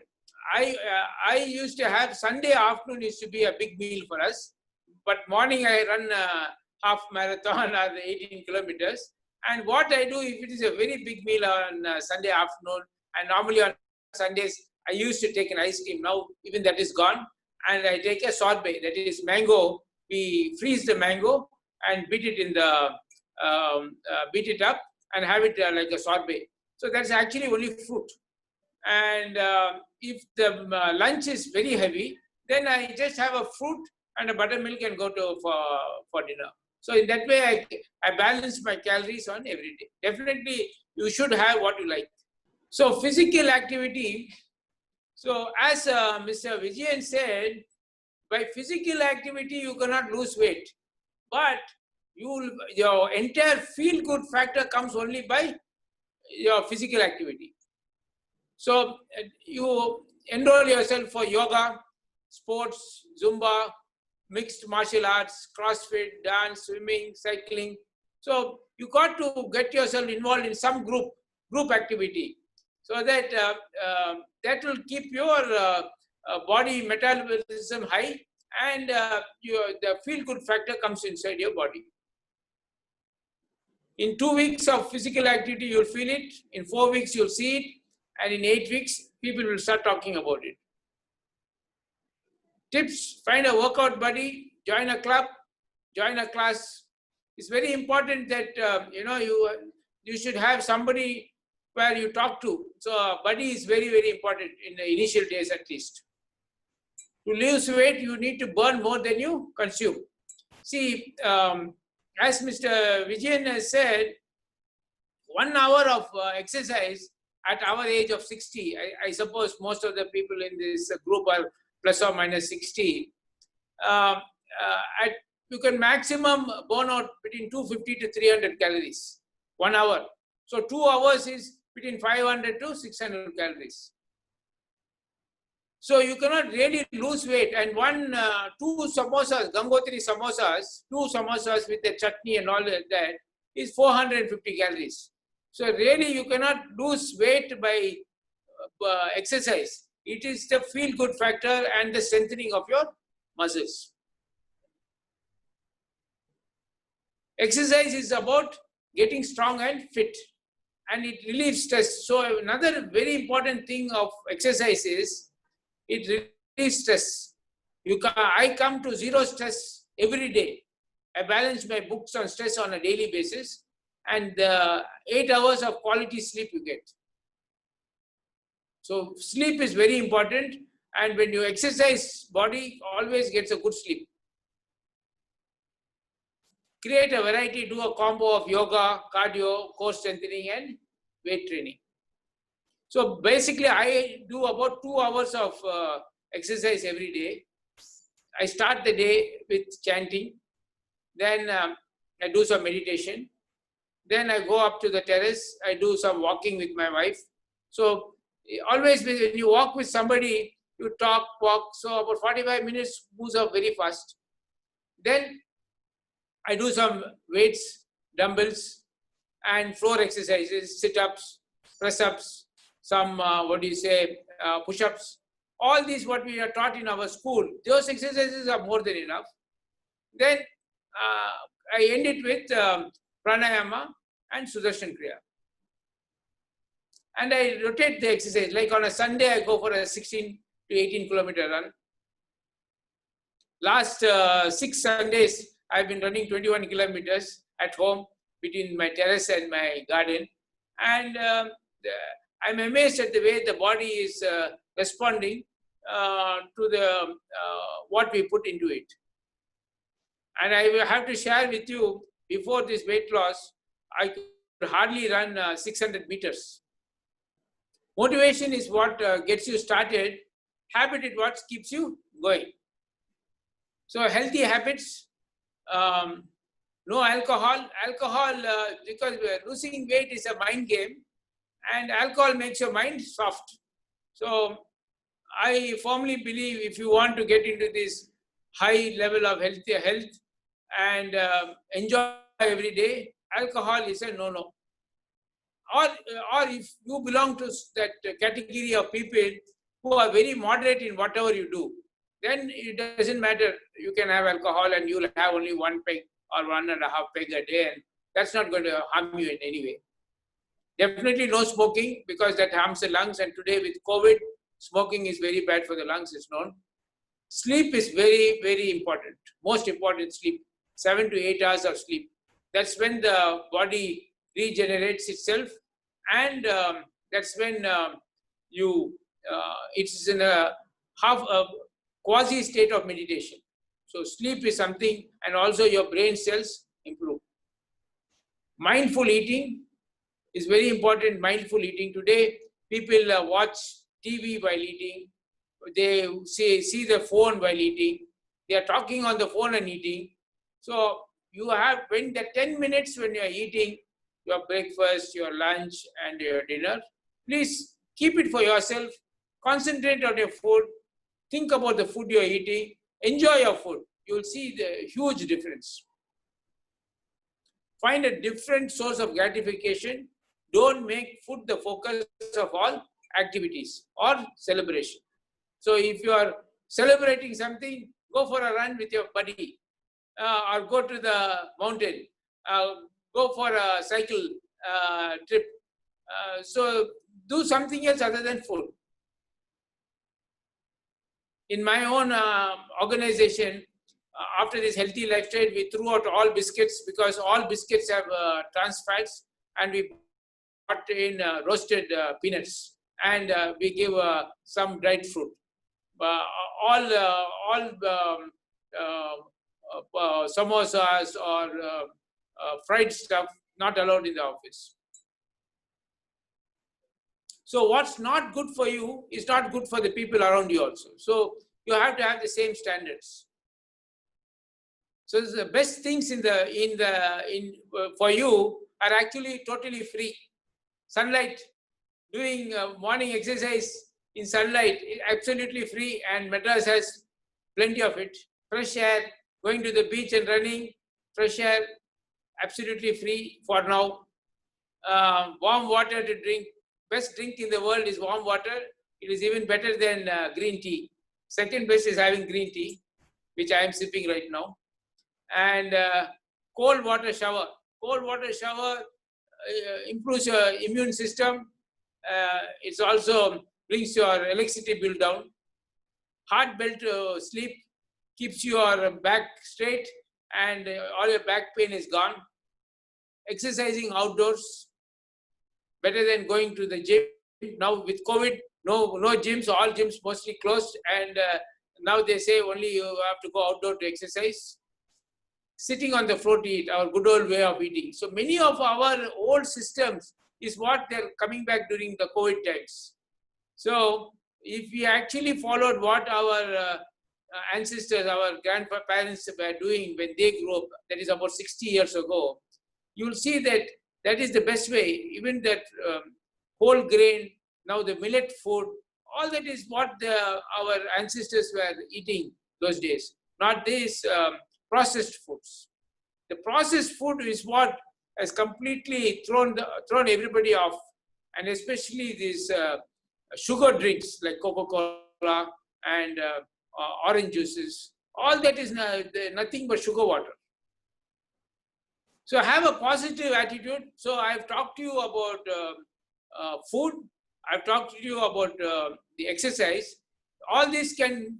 I used to have Sunday afternoon used to be a big meal for us, but morning I run half marathon or 18 kilometers. And what I do, if it is a very big meal on Sunday afternoon, and normally on Sundays I used to take an ice cream. Now even that is gone, and I take a sorbet, that is mango. We freeze the mango and beat it in the beat it up and have it like a sorbet. So that's actually only fruit. And if the lunch is very heavy, then I just have a fruit and a buttermilk and go to for dinner. So in that way, I balance my calories on every day. Definitely, you should have what you like. So physical activity. So as Mr. Vijayan said, by physical activity, you cannot lose weight. But your entire feel-good factor comes only by your physical activity. So you enroll yourself for yoga, sports, Zumba, mixed martial arts, CrossFit, dance, swimming, cycling. So you got to get yourself involved in some group activity, so that that will keep your body metabolism high, and the feel-good factor comes inside your body. In 2 weeks of physical activity, you'll feel it. In 4 weeks, you'll see it. And in 8 weeks, people will start talking about it. Tips: find a workout buddy, join a club, join a class. It's very important that you should have somebody where you talk to. So a buddy is very, very important in the initial days at least. To lose weight, you need to burn more than you consume. See, as Mr. Vijayan has said, 1 hour of exercise at our age of 60, I suppose most of the people in this group are plus or minus 60. You can maximum burn out between 250 to 300 calories, 1 hour. So 2 hours is between 500 to 600 calories. So you cannot really lose weight. And two samosas, Gangotri samosas, 2 samosas with the chutney and all that is 450 calories. So really you cannot lose weight by exercise. It is the feel-good factor and the strengthening of your muscles. Exercise is about getting strong and fit, and it relieves stress. So another very important thing of exercise is it relieves stress. I come to zero stress every day. I balance my books on stress on a daily basis, and 8 hours of quality sleep you get. So sleep is very important, and when you exercise, body always gets a good sleep. Create a variety, do a combo of yoga, cardio, core strengthening, and weight training. So basically, I do about 2 hours of exercise every day. I start the day with chanting, then I do some meditation, then I go up to the terrace, I do some walking with my wife. So always when you walk with somebody, you talk, walk, so about 45 minutes moves up very fast. Then I do some weights, dumbbells, and floor exercises, sit-ups, press-ups, some, push-ups. All these what we are taught in our school, those exercises are more than enough. Then I end it with pranayama and Sudarshan Kriya. And I rotate the exercise. Like on a Sunday, I go for a 16 to 18 kilometer run. Last 6 Sundays, I've been running 21 kilometers at home between my terrace and my garden. And I'm amazed at the way the body is responding to the what we put into it. And I will have to share with you, before this weight loss, I could hardly run 600 meters. Motivation is what gets you started. Habit is what keeps you going. So healthy habits, no alcohol. Alcohol, because losing weight is a mind game, and alcohol makes your mind soft. So I firmly believe if you want to get into this high level of health and enjoy every day, alcohol is a no-no. Or if you belong to that category of people who are very moderate in whatever you do, then it doesn't matter. You can have alcohol and you'll have only 1 peg or 1.5 peg a day, and that's not going to harm you in any way. Definitely no smoking, because that harms the lungs, and today with COVID, smoking is very bad for the lungs, it's known. Sleep is very, very important. Most important, sleep. 7 to 8 hours of sleep. That's when the body regenerates itself, and that's when it's in a quasi state of meditation. So sleep is something, and also your brain cells improve. Mindful eating is very important. Mindful eating. Today, people watch TV while eating. They see the phone while eating. They are talking on the phone and eating. So you have, when the 10 minutes when you are eating your breakfast, your lunch, and your dinner, please keep it for yourself. Concentrate on your food. Think about the food you are eating. Enjoy your food. You will see the huge difference. Find a different source of gratification. Don't make food the focus of all activities or celebration. So if you are celebrating something, go for a run with your buddy, or go to the mountain, go for a cycle trip. So do something else other than food. In my own organization, after this healthy lifestyle, we threw out all biscuits, because all biscuits have trans fats, and we brought in roasted peanuts, and we give some dried fruit. All samosas or fried stuff not allowed in the office. So what's not good for you is not good for the people around you also. So you have to have the same standards. So the best things for you are actually totally free. Sunlight, doing morning exercise in sunlight is absolutely free, and Madras has plenty of it. Fresh air, going to the beach and running, fresh air, absolutely free for now. Warm water to drink. Best drink in the world is warm water. It is even better than green tea. Second best is having green tea, which I am sipping right now. And cold water shower. Cold water shower improves your immune system. It also brings your electricity bill down. Hard belt sleep keeps your back straight, and all your back pain is gone. Exercising outdoors, better than going to the gym. Now with COVID, no gyms, all gyms mostly closed, and now they say only you have to go outdoor to exercise. Sitting on the floor to eat, our good old way of eating. So many of our old systems is what they're coming back during the COVID times. So if we actually followed what our ancestors, our grandparents were doing when they grew up, that is about 60 years ago, you'll see that that is the best way. Even that whole grain, now the millet food, all that is what our ancestors were eating those days, not these processed foods. The processed food is what has completely thrown everybody off, and especially these sugar drinks like Coca-Cola and orange juices. All that is nothing but sugar water. So have a positive attitude. So I've talked to you about food. I've talked to you about the exercise. All this can,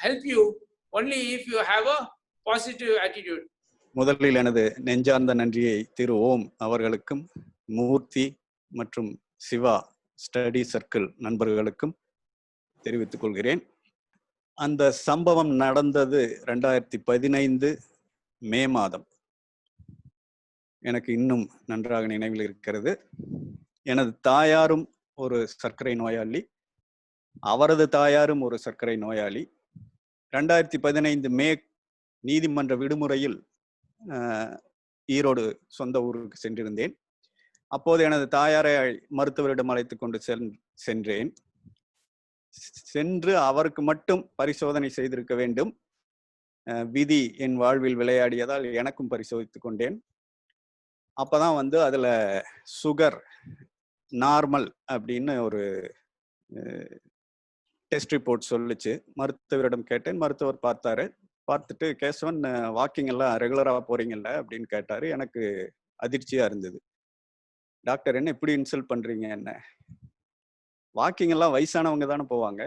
help you only if you have a positive attitude.
முதலில் எனது நெஞ்சார்ந்த நன்றியை திரு ஓம் அவர்களுக்கும் மூர்த்தி மற்றும் Siva study circle நண்பர்களுக்கும் தெரிவித்துக் கொள்கிறேன். அந்த சம்பவம் நடந்தது 2015 மே மாதம். எனக்கு இன்னும் நன்றாக நினைவில் இருக்கிறது. எனது தாயாரும் ஒரு சர்க்கரை நோயாளி, அவரது தாயாரும் ஒரு சர்க்கரை நோயாளி. 2015 மே நீதிமன்ற விடுமுறையில் ஈரோடு சொந்த ஊருக்கு சென்றிருந்தேன். அப்போது எனது தாயாரை மருத்துவரிடம் அழைத்து கொண்டு சென்றேன். சென்று அவருக்கு மட்டும் பரிசோதனை செய்திருக்க வேண்டும். விதி என் வாழ்வில் விளையாடியதால் எனக்கும் பரிசோதித்துக் கொண்டேன். அப்பதான் வந்து அதுல சுகர் நார்மல் அப்படின்னு ஒரு டெஸ்ட் ரிப்போர்ட் சொல்லுச்சு. மருத்துவரிடம் கேட்டேன். மருத்துவர் பார்த்தாரு. பார்த்துட்டு, கேசவன் வாக்கிங் எல்லாம் ரெகுலரா போறீங்கல்ல அப்படின்னு கேட்டாரு. எனக்கு அதிர்ச்சியா இருந்தது. டாக்டர், என்ன இப்படி இன்சல்ட் பண்றீங்க? என்ன வாக்கிங் எல்லாம் வயசானவங்க தானே போவாங்க,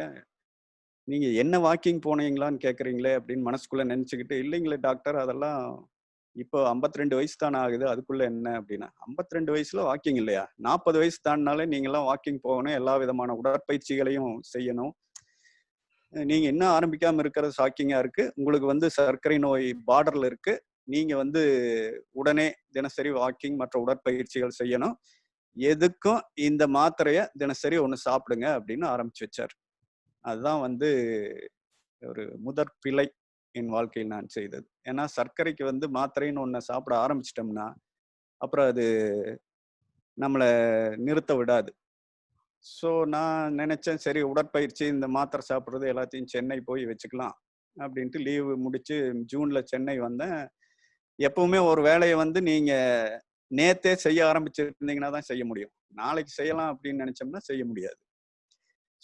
நீங்க என்ன வாக்கிங் போனீங்களான்னு கேக்குறீங்களே அப்படின்னு மனசுக்குள்ள நினைச்சுக்கிட்டு, இல்லைங்களே டாக்டர், அதெல்லாம் இப்போ 52 வயசு தானே ஆகுது, அதுக்குள்ள என்ன அப்படின்னா, 52 வயசுல வாக்கிங் இல்லையா? 40 வயசு தாண்டினாலே நீங்கெல்லாம் வாக்கிங் போகணும், எல்லா விதமான உடற்பயிற்சிகளையும் செய்யணும். நீங்க இன்னும் ஆரம்பிக்காம இருக்கிறது ஷாக்கிங்கா இருக்கு. உங்களுக்கு வந்து சர்க்கரை நோய் பார்டர்ல இருக்கு. நீங்க வந்து உடனே தினசரி வாக்கிங் மற்ற உடற்பயிற்சிகள் செய்யணும். எதுக்கும் இந்த மாத்திரைய தினசரி ஒண்ணு சாப்பிடுங்க அப்படின்னு ஆரம்பிச்சு வச்சார். அதுதான் வந்து ஒரு முதற் பிழை என் வாழ்க்கையில் நான் செய்தது. ஏன்னா சர்க்கரைக்கு வந்து மாத்திரைன்னு ஒண்ண சாப்பிட ஆரம்பிச்சிட்டோம்னா அப்புறம் அது நம்மளை நிறுத்த விடாது. ஸோ நான் நினைச்சேன், சரி உடற்பயிற்சி இந்த மாத்திரை சாப்பிட்றது எல்லாத்தையும் சென்னை போய் வச்சுக்கலாம் அப்படின்ட்டு லீவு முடிச்சு ஜூன்ல சென்னை வந்தேன். எப்பவுமே ஒரு வேலையை வந்து நீங்க நேத்தே செய்ய ஆரம்பிச்சிருந்தீங்கன்னா தான் செய்ய முடியும். நாளைக்கு செய்யலாம் அப்படின்னு நினைச்சோம்னா செய்ய முடியாது.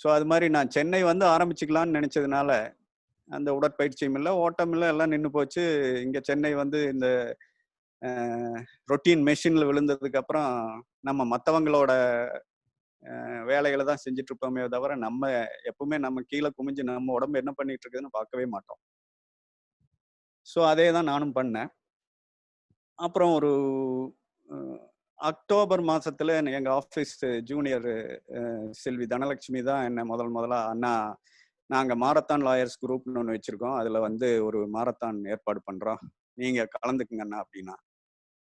ஸோ அது மாதிரி நான் சென்னை வந்து ஆரம்பிச்சுக்கலாம்னு நினைச்சதுனால அந்த உடற்பயிற்சியும் இல்லை, ஓட்டம் இல்லை, எல்லாம் நின்று போச்சு. இங்க சென்னை வந்து இந்த ரொட்டீன் மெஷின்ல விழுந்ததுக்கு அப்புறம் நம்ம மற்றவங்களோட வேலைகளை தான் செஞ்சுட்டு இருப்போமே தவிர நம்ம எப்பவுமே நம்ம கீழே குமிஞ்சு நம்ம உடம்பு என்ன பண்ணிட்டு இருக்குதுன்னு பார்க்கவே மாட்டோம். ஸோ அதே தான் நானும் பண்ணேன். அப்புறம் ஒரு அக்டோபர் மாசத்துல எங்க ஆஃபீஸ் ஜூனியர் செல்வி தனலட்சுமி தான் என்ன முதலா, அண்ணா நாங்க மாரத்தான் லாயர்ஸ் குரூப்னு ஒன்று வச்சிருக்கோம், அதுல வந்து ஒரு மாரத்தான் ஏற்பாடு பண்றோம், நீங்க கலந்துக்குங்க அண்ணா அப்படின்னா.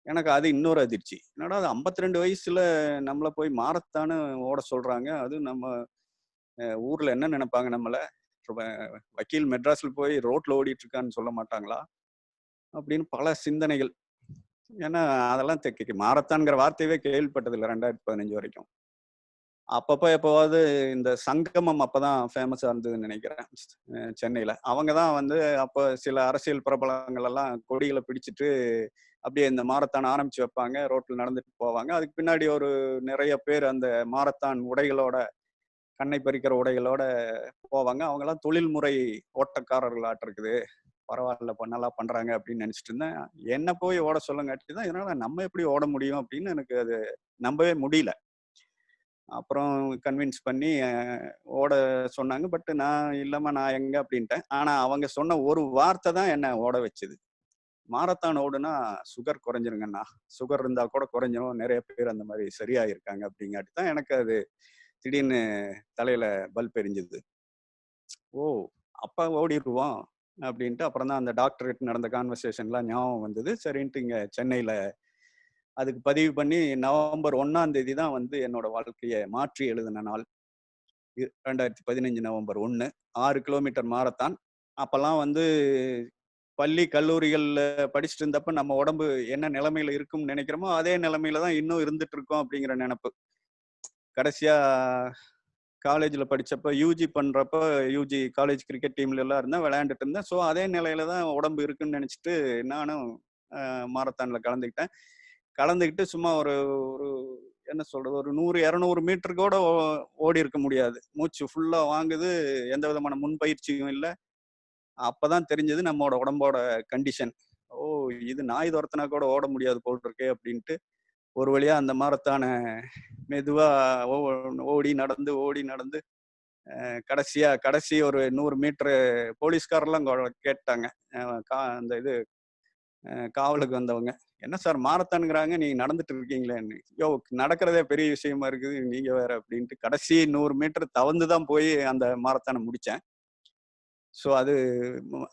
எனக்கு அது இன்னொரு அதிர்ச்சி. என்னடா அது 52 வயசுல நம்மள போய் மாரத்தான்னு ஓட சொல்றாங்க, அது நம்ம ஊர்ல என்ன நினைப்பாங்க, நம்மள வக்கீல் மெட்ராஸ்ல போய் ரோட்ல ஓடிட்டு இருக்கான்னு சொல்ல மாட்டாங்களா அப்படின்னு பல சிந்தனைகள். ஏன்னா அதெல்லாம் மாரத்தான்ங்கிற வார்த்தையவே கேள்விப்பட்டதில்லை 2015 வரைக்கும். அப்பப்போ எப்போவாவது இந்த சங்கமம் அப்பதான் ஃபேமஸா இருந்ததுன்னு நினைக்கிறேன் சென்னையில. அவங்க தான் வந்து அப்போ சில அரசியல் பிரபலங்கள் எல்லாம் கொடிகளை பிடிச்சிட்டு அப்படியே இந்த மாரத்தான் ஆரம்பிச்சு வைப்பாங்க, ரோட்ல நடந்துட்டு போவாங்க. அதுக்கு பின்னாடி ஒரு நிறைய பேர் அந்த மாரத்தான் உடைகளோட, கண்ணை பறிக்கிற உடைகளோட போவாங்க. அவங்க எல்லாம் தொழில்முறை ஓட்டக்காரர்களாட்டு இருக்குது, பரவாயில்ல நல்லா பண்றாங்க அப்படின்னு நினைச்சிட்டு இருந்தேன். என்ன போய் ஓட சொல்லுங்காட்டி தான் இதனால நம்ம எப்படி ஓட முடியும் அப்படின்னு எனக்கு அது நம்பவே முடியல. அப்புறம் கன்வின்ஸ் பண்ணி ஓட சொன்னாங்க. பட் நான் இல்லம்மா நான் எங்க அப்படின்ட்டேன். ஆனா அவங்க சொன்ன ஒரு வார்த்தை தான் என்ன ஓட வச்சுது. மாரத்தான் ஓடுனா சுகர் குறைஞ்சிருங்கண்ணா, சுகர் இருந்தா கூட குறைஞ்சிரும், நிறைய பேர் அந்த மாதிரி சரியாயிருக்காங்க அப்படிங்காட்டி தான் எனக்கு அது திடீர்னு தலையில பல்ப் எரிஞ்சுது. ஓ அப்பா ஓடிடுவோம் அப்படின்ட்டு அப்புறம் தான் அந்த டாக்டர்கிட்ட நடந்த கான்வர்சேஷன்லாம் ஞாபகம் வந்தது. சரின்ட்டு இங்க சென்னையில அதுக்கு பதிவு பண்ணி நவம்பர் 1ஆம் தேதி தான் வந்து என்னோட வாழ்க்கையை மாற்றி எழுதின நாள். 2015 நவம்பர் 1, 6 கிலோமீட்டர் மாரத்தான். அப்பெல்லாம் வந்து பள்ளி கல்லூரிகள்ல படிச்சுட்டு இருந்தப்ப நம்ம உடம்பு என்ன நிலைமையில இருக்கும்னு நினைக்கிறோமோ அதே நிலைமையில தான் இன்னும் இருந்துட்டு இருக்கோம் அப்படிங்கிற நினைப்பு. கடைசியா காலேஜ்ல படிச்சப்ப யூஜி பண்றப்ப யூஜி காலேஜ் கிரிக்கெட் டீம்ல எல்லாம் இருந்தேன், விளையாண்டுட்டு இருந்தேன். ஸோ அதே நிலையில தான் உடம்பு இருக்குன்னு நினைச்சிட்டு நானும் மாரத்தான்ல கலந்துக்கிட்டு சும்மா ஒரு என்ன சொல்றது, ஒரு 100-200 மீட்டருக்கு கூட ஓடி இருக்க முடியாது. மூச்சு ஃபுல்லா வாங்குது, எந்த விதமான முன்பயிற்சியும் இல்லை. அப்பதான் தெரிஞ்சது நம்மளோட உடம்போட கண்டிஷன். ஓ இது நாய் துரத்துனா கூட ஓட முடியாது போல் இருக்கே அப்படின்ட்டு ஒரு வழியா அந்த மாரத்தான மெதுவா ஓடி நடந்து கடைசி ஒரு 100 மீட்டரு போலீஸ்காரெல்லாம் கேட்டாங்க, அந்த இது காவலுக்கு வந்தவங்க, என்ன சார் மாரத்தானுங்கிறாங்க, நீங்க நடந்துட்டு இருக்கீங்களேன்னு. யோ நடக்கிறதே பெரிய விஷயமா இருக்குது, நீங்க வேற அப்படின்ட்டு கடைசி 100 மீட்டர் தவந்துதான் போய் அந்த மாரத்தானை முடிச்சேன். ஸோ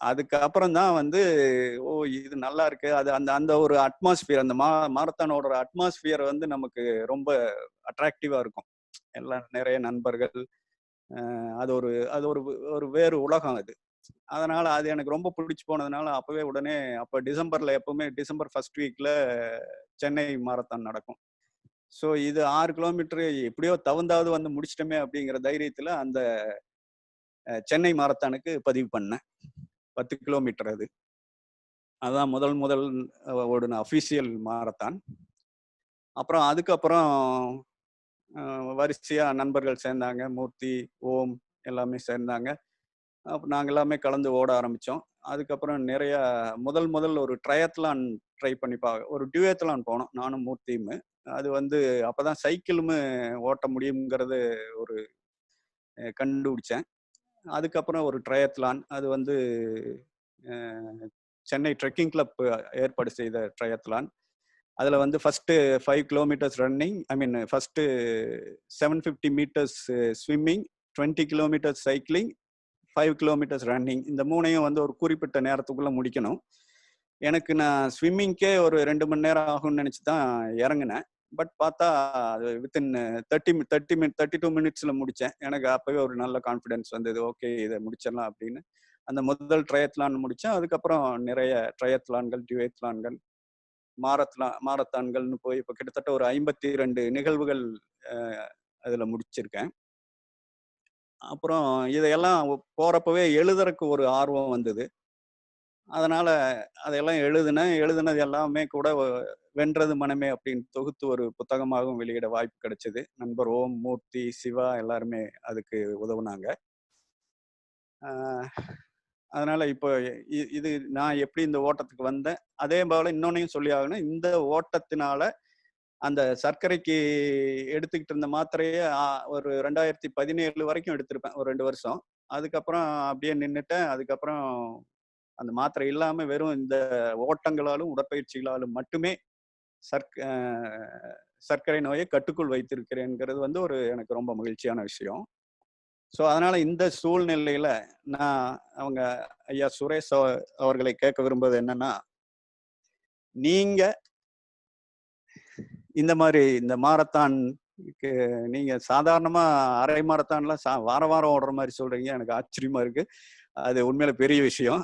அதுக்கு அப்புறம் தான் வந்து ஓ இது நல்லா இருக்கு. அது அந்த அந்த ஒரு அட்மாஸ்பியர், அந்த மாரத்தானோட அட்மாஸ்பியர் வந்து நமக்கு ரொம்ப அட்ராக்டிவா இருக்கும். எல்லாம் நிறைய நண்பர்கள், அது ஒரு அது ஒரு ஒரு வேறு உலகம் அது. அதனால அது எனக்கு ரொம்ப பிடிச்சி போனதுனால அப்பவே உடனே அப்போ டிசம்பர்ல எப்பவுமே டிசம்பர் ஃபர்ஸ்ட் வீக்ல சென்னை மாரத்தான் நடக்கும். ஸோ இது 6 கிலோமீட்டர் எப்படியோ தகுந்தாவது வந்து முடிச்சிட்டோமே அப்படிங்கிற தைரியத்துல அந்த சென்னை மாரத்தானுக்கு பதிவு பண்ணேன். 10 கிலோமீட்டர் அது. அதான் முதல் ஓடுன அஃபீஷியல் மாரத்தான். அப்புறம் அதுக்கப்புறம் வரிசையா நண்பர்கள் சேர்ந்தாங்க. மூர்த்தி, ஓம் எல்லாமே சேர்ந்தாங்க. அப்போ நாங்கள் எல்லாமே கலந்து ஓட ஆரம்பித்தோம். அதுக்கப்புறம் நிறைய முதல் ஒரு ட்ரையத்லான் ட்ரை பண்ணி ஒரு டியூயத்லான் போனோம் நானும் மூர்த்தியும். அது வந்து அப்போதான் சைக்கிளும் ஓட்ட முடியுங்கிறது ஒரு கண்டுபிடிச்சேன். அதுக்கப்புறம் ஒரு ட்ரையத்லான், அது வந்து சென்னை ட்ரெக்கிங் கிளப் ஏற்பாடு செய்த ட்ரையத்லான். அதில் வந்து first 5 kilometres running, first 750 metres swimming, 20 kilometres cycling, 5 kilometres running. இந்த 3ஐயும் வந்து ஒரு குறிப்பிட்ட நேரத்துக்குள்ளே முடிக்கணும். எனக்கு நான் ஸ்விம்மிங்க்கே ஒரு 2 மணி நேரம் ஆகும்னு நினச்சி தான் இறங்கினேன். பட் பார்த்தா அது வித்தின் 32 மினிட்ஸில் முடித்தேன். எனக்கு அப்போவே ஒரு நல்ல கான்ஃபிடென்ஸ் வந்தது. ஓகே, இதை முடிச்சிடலாம் அப்படின்னு அந்த முதல் ட்ரையத்லான் முடித்தேன். அதுக்கப்புறம் நிறைய ட்ரையத்லான்கள், டியூயத்லான்கள், மாரத்தான்கள்னு போய் இப்போ கிட்டத்தட்ட ஒரு 52 நிகழ்வுகள் அதில் முடிச்சிருக்கேன். அப்புறம் இதையெல்லாம் போகிறப்பவே எழுதுறதுக்கு ஒரு ஆர்வம் வந்தது. அதனால அதையெல்லாம் எழுதுனது எல்லாமே கூட வென்றது மனமே அப்படின்னு தொகுத்து ஒரு புத்தகமாகவும் வெளியிட வாய்ப்பு கிடைச்சது. நண்பர் ஓம், மூர்த்தி, சிவா எல்லாருமே அதுக்கு உதவுனாங்க. அதனால இப்போ இது நான் எப்படி இந்த ஓட்டத்துக்கு வந்தேன், அதே போல இன்னொன்னையும் சொல்லி ஆகணும். இந்த ஓட்டத்தினால அந்த சர்க்கரைக்கு எடுத்துக்கிட்டு இருந்த மாத்திரையே ஒரு 2017 வரைக்கும் எடுத்திருப்பேன், ஒரு 2 வருஷம். அதுக்கப்புறம் அப்படியே நின்றுட்டேன். அதுக்கப்புறம் அந்த மாத்திரை இல்லாம வெறும் இந்த ஓட்டங்களாலும் உடற்பயிற்சிகளாலும் மட்டுமே சர்க்கரை நோயை கட்டுக்குள் வைத்திருக்கிறேங்கிறது வந்து ஒரு எனக்கு ரொம்ப மகிழ்ச்சியான விஷயம். ஸோ அதனால இந்த சூழ்நிலையில நான் அவங்க ஐயா சுரேஷ் அவர்களை கேட்க விரும்புவது என்னன்னா, நீங்க இந்த மாதிரி இந்த மாரத்தான் நீங்க சாதாரணமா அரை மாரத்தான்லாம் வாரம் ஓடுற மாதிரி சொல்றீங்க. எனக்கு ஆச்சரியமா இருக்கு. அது உண்மையில பெரிய விஷயம்.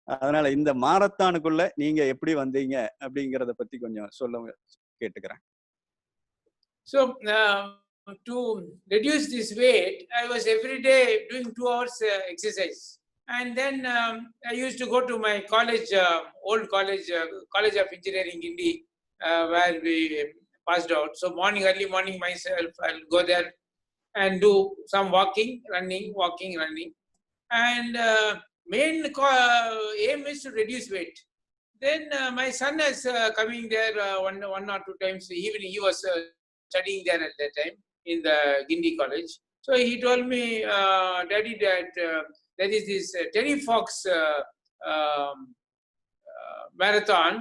அதனால இந்த மாரத்தானுக்குள்ள நீங்க எப்படி வந்தீங்க அப்படிங்கறத பத்தி கொஞ்சம் சொல்ல கேட்டுக்கிறேன்.
So to reduce this weight, I was every day doing 2 hours exercise, and then I used to go to my college, old college, College of Engineering Indi, where we passed out. So early morning myself, I'll go there and do some walking, running, and main aim is to reduce weight. Then my son is coming there one or two times evening. He was studying there at that time in the Guindy College. So he told me, Daddy, that there is this Terry Fox marathon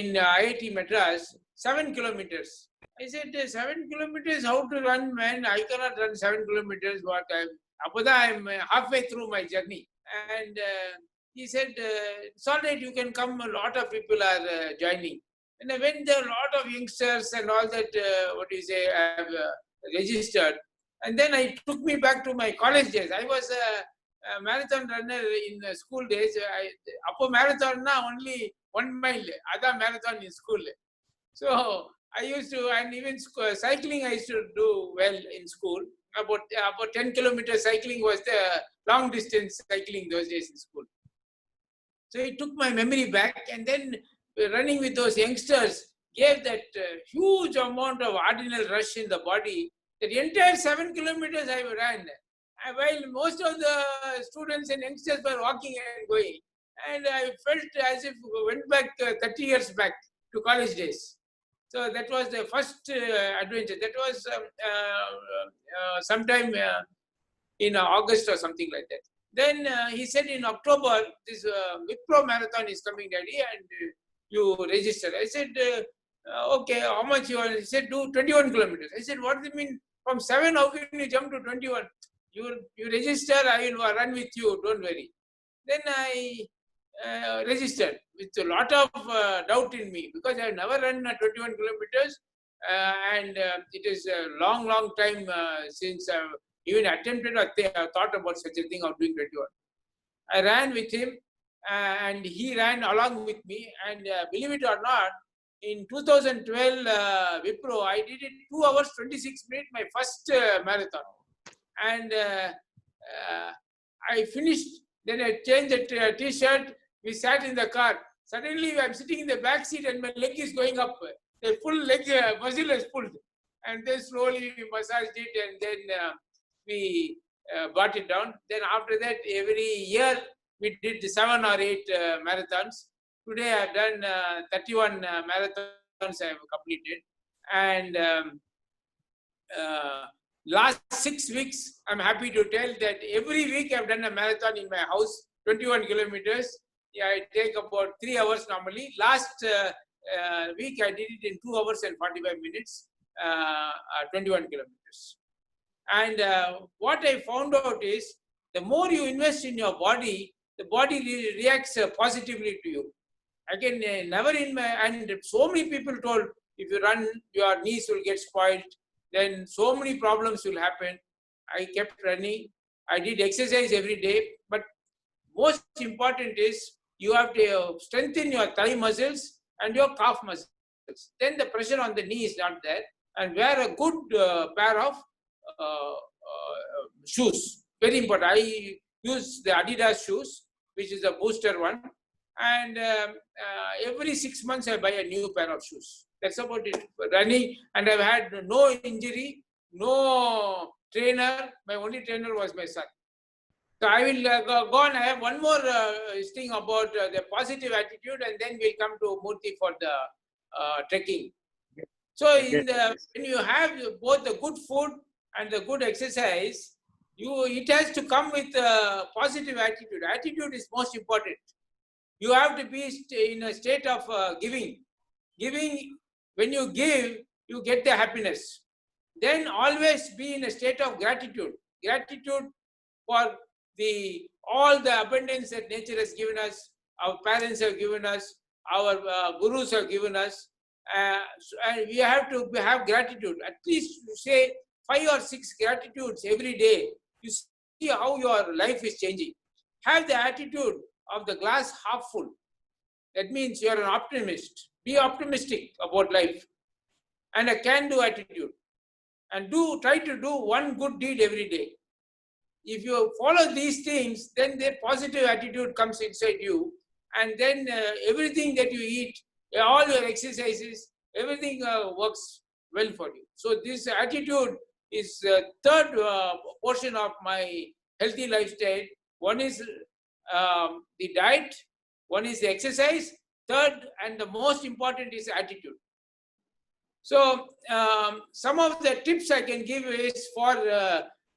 in IIT Madras, 7 kilometers. I said, 7 kilometers, how to run, man? I cannot run 7 kilometers. I'm halfway through my journey. And he said, it's all right, you can come, a lot of people are joining. And when there are a lot of youngsters and all that, have registered. And then I took me back to my college days. I was a marathon runner in school days. Upper marathon na only 1 mile, other marathon in school. So I used to, and even cycling I used to do well in school. About 10 kilometers cycling was the long distance cycling those days in school. So it took my memory back, and then running with those youngsters gave that huge amount of adrenal rush in the body. The entire 7 kilometers I ran, while most of the students and youngsters were walking and going. And I felt as if I went back 30 years back to college days. So that was the first adventure. That was sometime in August or something like that. Then he said in October, this Wipro marathon is coming, Daddy, and you register. I said, okay, how much you want? He said, do 21 kilometers. I said, what does it mean? From 7, how can you jump to 21? you register, I will run with you, don't worry. Then I registered with a lot of doubt in me, because I have never run 21 kilometers, and it is a long time since I've even attempted or thought about such a thing of doing 21. I ran with him, and he ran along with me, and believe it or not, in 2012 Wipro, I did it 2 hours 26 minutes, my first marathon, and I finished. Then I changed the t-shirt. We sat in the car. Suddenly, I'm sitting in the back seat, and my leg is going up. The full leg muscle is pulled, and then slowly we massaged it, and then we brought it down. Then after that, every year we did 7 or 8 marathons. Today I've done 31 marathons I have completed, and last 6 weeks, I'm happy to tell that every week I've done a marathon in my house, 21 kilometers. Yeah, I take about 3 hours normally. Last week I did it in 2 hours and 45 minutes, 21 kilometers. And what I found out is, the more you invest in your body, the body reacts positively to you. Again, never in my, and so many people told, if you run, your knees will get spoiled, then so many problems will happen. I kept running. I did exercise every day, but most important is you have to strengthen your thigh muscles and your calf muscles. Then the pressure on the knee is not there, and wear a good pair of shoes. Very important. I use the Adidas shoes, which is a booster one, and every 6 months I buy a new pair of shoes. That's about it. Running, and I've had no injury, no trainer. My only trainer was my son. So I will go on. I have one more thing about the positive attitude, and then we'll come to Murthy for the trekking. So when you have both the good food and the good exercise, it has to come with a positive attitude. Attitude is most important. You have to be in a state of giving. Giving, when you give, you get the happiness. Then always be in a state of gratitude. Gratitude for all the abundance that nature has given us, our parents have given us, our gurus have given us. And we have to have gratitude. At least say 5 or 6 gratitudes every day. You see how your life is changing. Have the attitude of the glass half full. That means you are an optimist. Be optimistic about life, and a can-do attitude. And try to do one good deed every day. If you follow these things, then the positive attitude comes inside you, and then everything that you eat, all your exercises, everything works well for you. So this attitude is the third portion of my healthy lifestyle. One is the diet, one is the exercise, third and the most important is attitude. So some of the tips I can give is for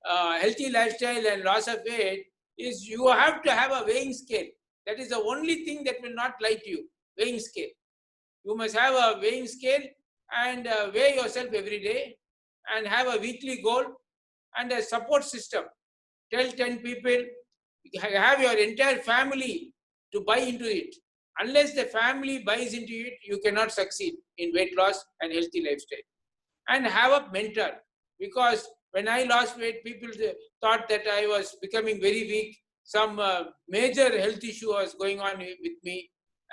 healthy lifestyle and loss of weight is you have to have a weighing scale. That is the only thing that will not lie to you, weighing scale. You must have a weighing scale and weigh yourself every day, and have a weekly goal and a support system. Tell 10 people, have your entire family to buy into it. Unless the family buys into it, you cannot succeed in weight loss and healthy lifestyle. And have a mentor, because when I lost weight, people thought that I was becoming very weak. Some major health issue was going on with me,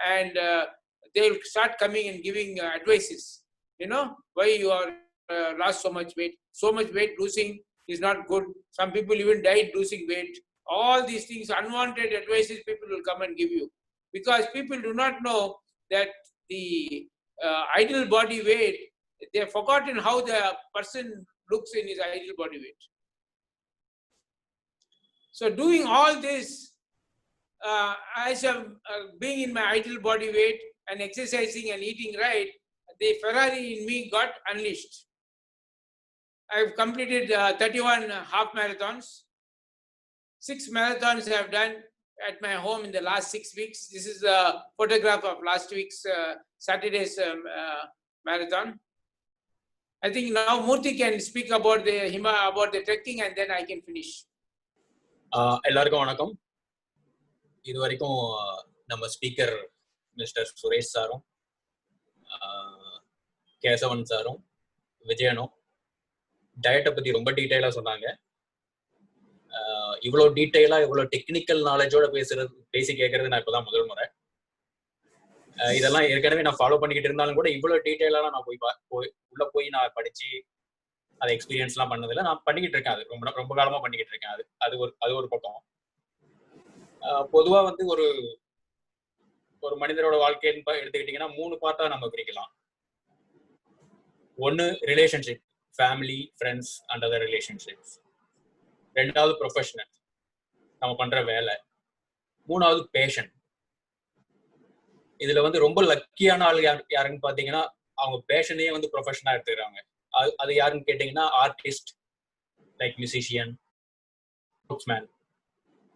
and they'll start coming and giving advices. You know, why you are lost so much weight. So much weight losing is not good. Some people even died losing weight. All these things, unwanted advices, people will come and give you, because people do not know that the ideal body weight, they have forgotten how the person looks in his ideal body weight. So doing all this, as being in my ideal body weight and exercising and eating right, the Ferrari in me got unleashed. I've completed 31 half marathons. 6 marathons I have done at my home in the last 6 weeks. This is a photograph of last week's Saturday's marathon. I think now Murthy can speak about the trekking, and then I can finish.
எல்லாருக்கும் வணக்கம். இது வரைக்கும் நம்ம speaker mister Suresh சாரும் கேசவன் சாரும் விஜயனும் டயட்டை பத்தி ரொம்ப டீட்டெயிலா சொன்னாங்க. இவ்வளோ டீட்டெயிலா இவ்வளோ டெக்னிக்கல் நாலேஜோட பேசி கேட்கறது நான் இப்போதான் முதல் முறை. இதெல்லாம் ஏற்கனவே நான் ஃபாலோ பண்ணிக்கிட்டு இருந்தாலும் கூட இவ்வளோ டீட்டெயிலாலாம் நான் உள்ள போய் நான் படிச்சு அதை எக்ஸ்பீரியன்ஸ்லாம் பண்ணதில்லை. நான் பண்ணிக்கிட்டு இருக்கேன், அது ரொம்ப காலமா பண்ணிக்கிட்டு இருக்கேன். அது ஒரு பக்கம். பொதுவா வந்து ஒரு மனிதரோட வாழ்க்கைன்னு எடுத்துக்கிட்டீங்கன்னா 3 பார்ட்டா நம்ம பிரிக்கலாம். ஒன்னு relationship, family, friends and other relationships. 2வது ப்ரொஃபஷனல், நம்ம பண்ற வேலை. 3வது பேஷன். இதுல வந்து ரொம்ப லக்கியான ஆள் யாருன்னு பாத்தீங்கன்னா அவங்க பேஷனையே வந்து ப்ரொஃபஷனா எடுத்துக்கிறாங்க. அது யாருன்னு கேட்டீங்கன்னா artist, like musician, sportsman,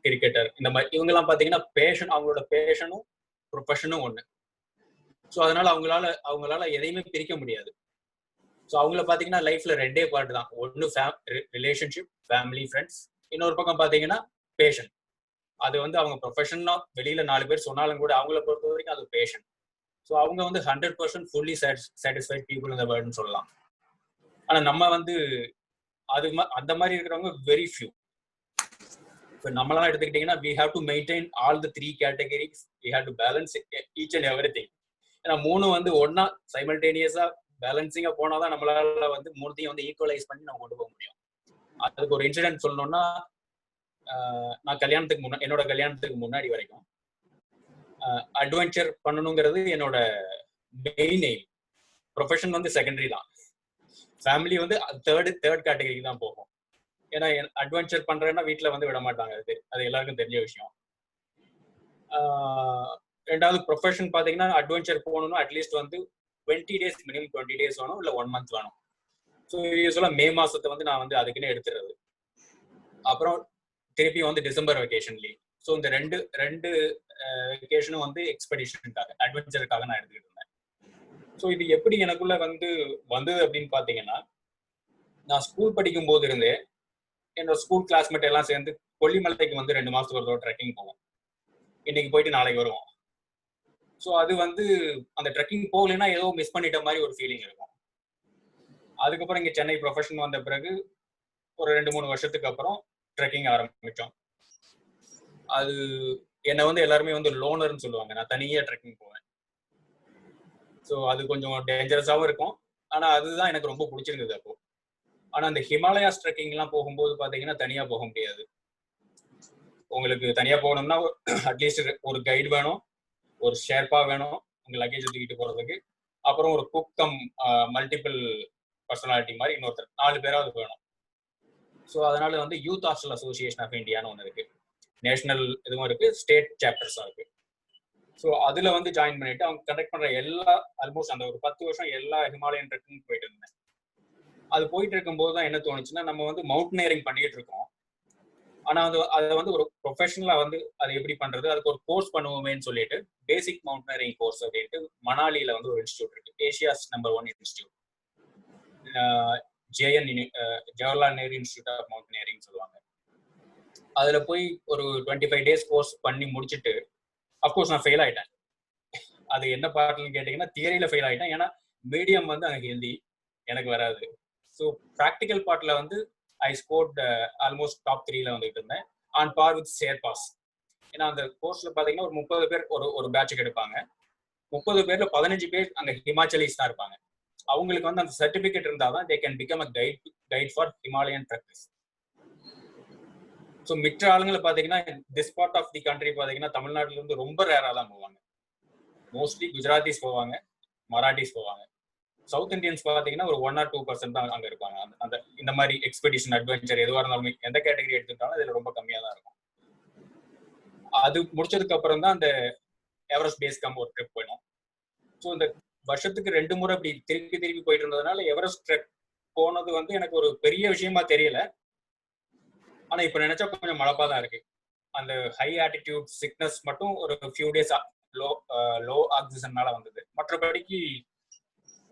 cricketer, இந்த மாதிரி இவங்கெல்லாம் பாத்தீங்கன்னா பேஷன், அவங்களோட பேஷனும் ப்ரொஃபஷனும் ஒண்ணு. ஸோ அதனால அவங்களால எதையுமே பிரிக்க முடியாது. ஸோ அவங்கள பாத்தீங்கன்னா லைஃப்ல 2 பார்ட் தான். ஒன்னு ரிலேஷன்ஷிப், ஃபேமிலி, ஃப்ரெண்ட்ஸ். இன்னொரு பக்கம் பாத்தீங்கன்னா பேஷன். அது வந்து அவங்க ப்ரொஃபஷனா வெளியில 4 பேர் சொன்னாலும் கூட அவங்கள பொறுத்த வரைக்கும் அது பேஷன். ஸோ அவங்க வந்து 100% ஃபுல்லி சாட்டிஸ்ஃபைட் பீப்புள் இந்த வேர்டுன்னு சொல்லலாம். ஆனா நம்ம வந்து அந்த மாதிரி இருக்கிறவங்க வெரி ஃபியூ. இப்போ நம்மளாம் எடுத்துக்கிட்டீங்கன்னா we have to maintain all the 3 categories. We have to balance each and everything. ஏன்னா 3 வந்து ஒன்னா சைமல்டேனியஸா பேலன்சிங்கா போனாதான் நம்மளால வந்து 3த்தையும் வந்து ஈக்குவலைஸ் பண்ணி நம்ம கொண்டு போக முடியும். அதுக்கு ஒரு இன்சிடென்ட் சொல்லணும்னா, நான் என்னோட கல்யாணத்துக்கு முன்னாடி வரைக்கும் அட்வென்ச்சர் பண்ணணுங்கிறது என்னோட மெயின் எய்ம். ப்ரொஃபஷன் வந்து செகண்டரி தான். ஃபேமிலி வந்து தேர்ட் கேட்டகரிக்கு தான் போகும். ஏன்னா அட்வென்ச்சர் பண்றேன்னா வீட்டில் வந்து விட மாட்டாங்க. அது எல்லாருக்கும் தெரிஞ்ச விஷயம். 2வது ப்ரொஃபஷன் பார்த்தீங்கன்னா அட்வென்ச்சர் போகணும்னா அட்லீஸ்ட் வந்து 20 days, மினிமம் 20 days வேணும், இல்லை 1 month வேணும். ஸோ யூஸ்வலாக மே மாசத்தை வந்து நான் வந்து அதுக்குன்னு எடுத்துறது. அப்புறம் திருப்பி வந்து டிசம்பர் வெக்கேஷன் லீவ். ஸோ இந்த ரெண்டு வெக்கேஷனும் வந்து எக்ஸ்பெடிஷனுக்காக, அட்வென்ச்சருக்காக நான் எடுத்துக்கிட்டு இருந்தேன். ஸோ இது எப்படி எனக்குள்ள வந்தது அப்படின்னு பார்த்தீங்கன்னா, நான் ஸ்கூல் படிக்கும் போது இருந்தே என்னோட ஸ்கூல் கிளாஸ்மேட் எல்லாம் சேர்ந்து கொல்லிமலைக்கு வந்து 2 மாசத்துக்கு ஒரு தடவை ட்ரெக்கிங் போவோம். இன்னைக்கு போயிட்டு நாளைக்கு வருவோம். ஸோ அது வந்து அந்த ட்ரெக்கிங் போகலைன்னா ஏதோ மிஸ் பண்ணிட்ட மாதிரி ஒரு ஃபீலிங் இருக்கும். அதுக்கப்புறம் இங்கே சென்னை ப்ரொஃபஷன் வந்த பிறகு ஒரு 2-3 வருஷத்துக்கு அப்புறம் ட்ரெக்கிங் ஆரம்பிச்சோம். அது என்னை வந்து எல்லாருமே வந்து லோனர்னு சொல்லுவாங்க. நான் தனியாக ட்ரெக்கிங் போவேன். ஸோ அது கொஞ்சம் டேஞ்சரஸாகவும் இருக்கும். ஆனால் அதுதான் எனக்கு ரொம்ப பிடிச்சிருந்தது அப்போ. ஆனால் அந்த ஹிமாலயாஸ் ட்ரெக்கிங்லாம் போகும்போது பார்த்தீங்கன்னா தனியாக போக முடியாது. உங்களுக்கு தனியாக போகணும்னா அட்லீஸ்ட் ஒரு கைடு வேணும், ஒரு ஷேர்பா வேணும் உங்கள் லக்கேஜ் தூக்கிட்டு போகிறதுக்கு. அப்புறம் ஒரு குக்கம் மல்டிபிள் பர்சனாலிட்டி மாதிரி இன்னொருத்தர் 4 பேராவது வேணும். ஸோ அதனால வந்து யூத் ஹாஸ்டல் அசோசியேஷன் ஆஃப் இந்தியான்னு ஒன்று இருக்கு. நேஷனல் இதுவும் இருக்கு, ஸ்டேட் சாப்டர்ஸும் இருக்கு. ஸோ அதுல வந்து ஜாயின் பண்ணிட்டு அவங்க கண்டக்ட் பண்ற ஆல்மோஸ்ட் அந்த ஒரு 10 வருஷம் எல்லா ஹிமாலயன் ட்ரெக்கிங் போயிட்டு இருந்தேன். அது போயிட்டு இருக்கும்போது தான் என்ன தோணுச்சுன்னா, நம்ம வந்து மவுண்டனியரிங் பண்ணிட்டு இருக்கோம். ஆனா அதை வந்து ஒரு ப்ரொஃபஷனலா வந்து அதை எப்படி பண்றது, அதுக்கு ஒரு கோர்ஸ் பண்ணுவோமேன்னு சொல்லிட்டு பேசிக் மவுண்டனியரிங் கோர்ஸ் அப்படின்ட்டு மணாலியில வந்து ஒரு இன்ஸ்டியூட் இருக்கு. Asia's number 1 institute, Jawaharlal Nehru institute of mountaineering சொல்லுவாங்க. அதுல போய் ஒரு 25 days கோர்ஸ் பண்ணி முடிச்சுட்டு, அப்கோர்ஸ் நான் ஃபெயில் ஆயிட்டேன். அது என்ன பார்ட்லன்னு கேட்டீங்கன்னா தியரியில ஃபெயில் ஆயிட்டேன். ஏன்னா மீடியம் வந்து அங்கே ஹிந்தி எனக்கு வராது. ஸோ ப்ராக்டிக்கல் பார்ட்ல வந்து ஐ ஸ்கோர்ட் ஆல்மோஸ்ட் டாப் 3ல வந்துட்டு இருந்தேன், ஆன் பார் வித் ஷேர்பாஸ். ஏன்னா அந்த கோர்ஸ்ல பாத்தீங்கன்னா ஒரு 30 பேர் ஒரு பேட்சுக்கு எடுப்பாங்க. 30 பேர்ல 15 பேர் அங்க ஹிமாச்சலிஸ் தான் இருப்பாங்க. அவங்களுக்கு வந்து அந்த சர்டிபிகேட் இருந்தாதான் they can become a guide for Himalayan trekkers. So மிச்ச ஆளுங்களை பாத்தீங்கன்னா this part of the country பாத்தீங்கன்னா தமிழ்நாட்டுல இருந்து ரொம்ப ரேரா தான் போவாங்க. மோஸ்ட்லி குஜராத்திஸ் போவாங்க, மராட்டிஸ் போவாங்க. சவுத் இந்தியன்ஸ் பாத்தீங்கன்னா ஒரு 1 or 2% தான் அங்க இருப்பாங்க. அந்த இந்த மாதிரி எக்ஸ்பெடிஷன் அட்வென்ச்சர் எதுவாக இருந்தாலும் எந்த கேட்டகரி எடுத்துட்டாலும் இதுல ரொம்ப கம்மியா தான் இருக்கும். அது முடிச்சதுக்கு அப்புறம் தான் அந்த எவரெஸ்ட் பேஸ் கேம்ப் ஒரு ட்ரிப் போயிடும். ஸோ இந்த வருஷத்துக்கு 2 முறை அப்படி திருப்பி போயிட்டு இருந்ததுனால எவரெஸ்ட் ட்ரெக் போனது வந்து எனக்கு ஒரு பெரிய விஷயமா தெரியல. ஆனா இப்ப நினைச்சா கொஞ்சம் மழப்பா தான் இருக்கு. அந்த ஹை ஆட்டிடியூட் சிக்னஸ் மட்டும் ஒரு ஃபியூ டேஸ் லோ ஆக்சிஜன்னால வந்தது. மற்றபடிக்கு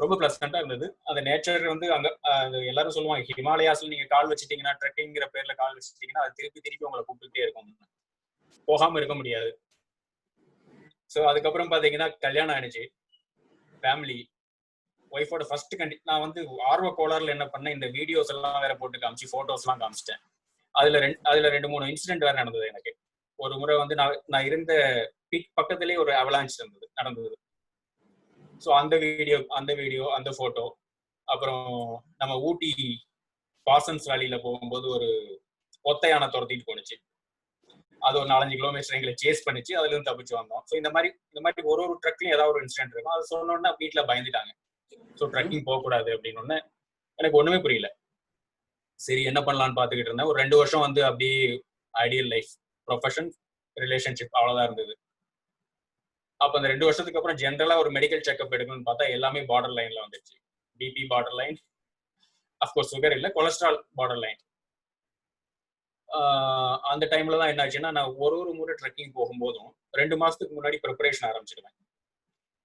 ரொம்ப பிளசண்டா இருந்தது. அந்த நேச்சர் வந்து அங்க எல்லாரும் சொல்லுவாங்க, ஹிமாலயாஸ்ல நீங்க கால் வச்சுட்டீங்கன்னா, ட்ரெக்கிங்கிற பேர்ல கால் வச்சுட்டீங்கன்னா அது திருப்பி திருப்பி உங்களை கூப்பிட்டுட்டே இருக்கும், போகாம இருக்க முடியாது. ஸோ அதுக்கப்புறம் பாத்தீங்கன்னா கல்யாணம் ஆயிடுச்சு, ஃபேமிலி, ஒய்ஃபோட ஃபர்ஸ்ட் நான் வந்து ஆர்வ கோளாறுல என்ன பண்ணேன், இந்த வீடியோஸ் எல்லாம் வேற போட்டு காமிச்சு போட்டோஸ் எல்லாம் காமிச்சிட்டேன். அதுல 2-3 இன்சிடென்ட் வேற நடந்தது எனக்கு. ஒரு முறை வந்து நான் இருந்த பீக் பக்கத்திலேயே ஒரு அவலான்ச் நடந்தது. ஸோ அந்த வீடியோ அந்த போட்டோ, அப்புறம் நம்ம ஊட்டி பாசன்ஸ் வேலியில போகும்போது ஒரு ஒத்தையான துரத்திட்டு போனுச்சு, அது ஒரு 4-5 கிலோமீட்டர் எங்களை சேஸ் பண்ணிச்சு, அதுல இருந்து தப்பிச்சு வந்தோம். ஸோ இந்த மாதிரி ஒரு ட்ரக்லயும் ஏதாவது ஒரு இன்சிடென்ட் இருக்கும். அது சொன்னோன்னா வீட்டுல பயந்துட்டாங்க, ஸோ ட்ரக்கிங் போகக்கூடாது அப்படின்னு. எனக்கு ஒண்ணுமே புரியல. சரி என்ன பண்ணலான்னு பாத்துக்கிட்டு இருந்தேன். ஒரு 2 வருஷம் வந்து அப்படியே ஐடியல் லைஃப், ப்ரொஃபஷன், ரிலேஷன்ஷிப் அவ்வளவுதான் இருந்தது. அப்ப அந்த 2 வருஷத்துக்கு அப்புறம் ஜென்ரலா ஒரு மெடிக்கல் செக்அப் எடுக்கணும்னு பார்த்தா எல்லாமே பார்டர் லைன்ல வந்துச்சு. BP border line, of course sugar இல்ல, கொலஸ்ட்ரால் பார்டர் லைன். அந்த டைம்ல தான் என்ன ஆச்சுன்னா, நான் ஒரு முறை ட்ரெக்கிங் போகும்போதும் 2 மாசத்துக்கு முன்னாடி ப்ரிப்பரேஷன் ஆரம்பிச்சிடுவேன்.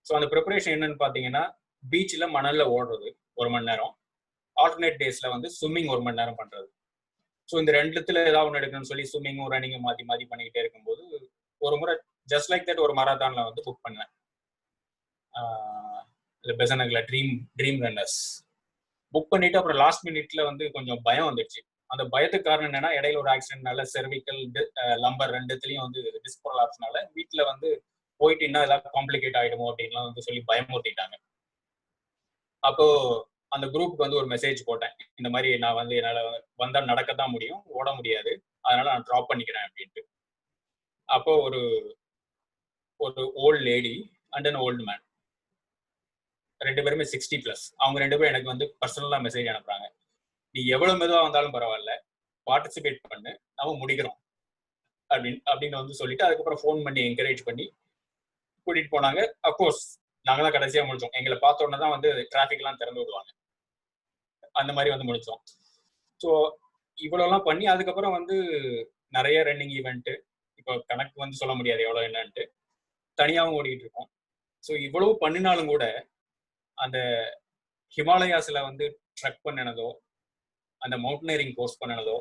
ஸோ அந்த ப்ரிப்பரேஷன் என்னன்னு பாத்தீங்கன்னா, பீச்சில் மணல்ல ஓடுறது 1 மணி நேரம், ஆல்டர்னேட் டேஸ்ல வந்து ஸ்விம்மிங் 1 மணி நேரம் பண்றது. ஸோ இந்த 2த்துல ஏதாவது ஒன்று எடுக்கணும்னு சொல்லி ஸ்விம்மிங்கும் ரன்னிங்கும் மாத்தி பண்ணிக்கிட்டே இருக்கும்போது ஒரு முறை ஜஸ்ட் லைக் தட் ஒரு மராத்தான்ல வந்து புக் பண்ணேன். பெசனக்ல ட்ரீம் ரன்னர்ஸ் புக் பண்ணிட்டு அப்புறம் லாஸ்ட் மினிட்ல வந்து கொஞ்சம் பயம் வந்துடுச்சு. அந்த பயத்துக்கு காரணம் என்னன்னா, இடையில ஒரு ஆக்சிடென்ட்னால செர்விக்கல் லம்பர் 2த்துலயும் வந்து டிஸ்ப்ரொலாப்ஸ்னால வீட்டுல வந்து போயிட்டு இன்னும் ஏதாவது காம்ப்ளிகேட் ஆயிடுமோ அப்படின்லாம் வந்து சொல்லி பயமுறுத்திட்டாங்க. அப்போ அந்த குரூப்புக்கு வந்து ஒரு மெசேஜ் போட்டேன், இந்த மாதிரி நான் வந்து என்னால வந்தா நடக்கத்தான் முடியும், ஓட முடியாது, அதனால நான் ட்ராப் பண்ணிக்கிறேன் அப்படின்ட்டு. அப்போ ஒரு volt lady and an old man, 2 பேருமே 60+, அவங்க 2 பேரும் எனக்கு வந்து பர்சனலா மெசேஜ் அனுப்புறாங்க, நீ எவ்வளவு மெதுவா வந்தாலும் பரவாயில்ல, பார்ட்டிசிபேட் பண்ணு, நம்ம முடிக்கிறோம் அப்படின்னு வந்து சொல்லிட்டு அதுக்கப்புறம் ஃபோன் பண்ணி என்கரேஜ் பண்ணி கூட்டிட்டு போனாங்க. அப்கோர்ஸ் நாங்க தான் கடைசியா முடிச்சோம். எங்களை பார்த்த உடனே தான் வந்து டிராஃபிக் எல்லாம் திறந்து விடுவாங்க, அந்த மாதிரி வந்து முடிச்சோம். ஸோ இவ்வளோலாம் பண்ணி அதுக்கப்புறம் வந்து நிறைய ரன்னிங் ஈவெண்ட்டு, இப்போ கணக்கு வந்து சொல்ல முடியாது எவ்வளோ என்னன்ட்டு, தனியாகவும் ஓடிட்டு இருக்கோம். ஸோ இவ்வளவு பண்ணினாலும் கூட அந்த ஹிமாலயாஸ்ல வந்து ட்ரெக் பண்ணினதோ, அந்த மவுண்டனரிங் கோர்ஸ் பண்ணினதோ,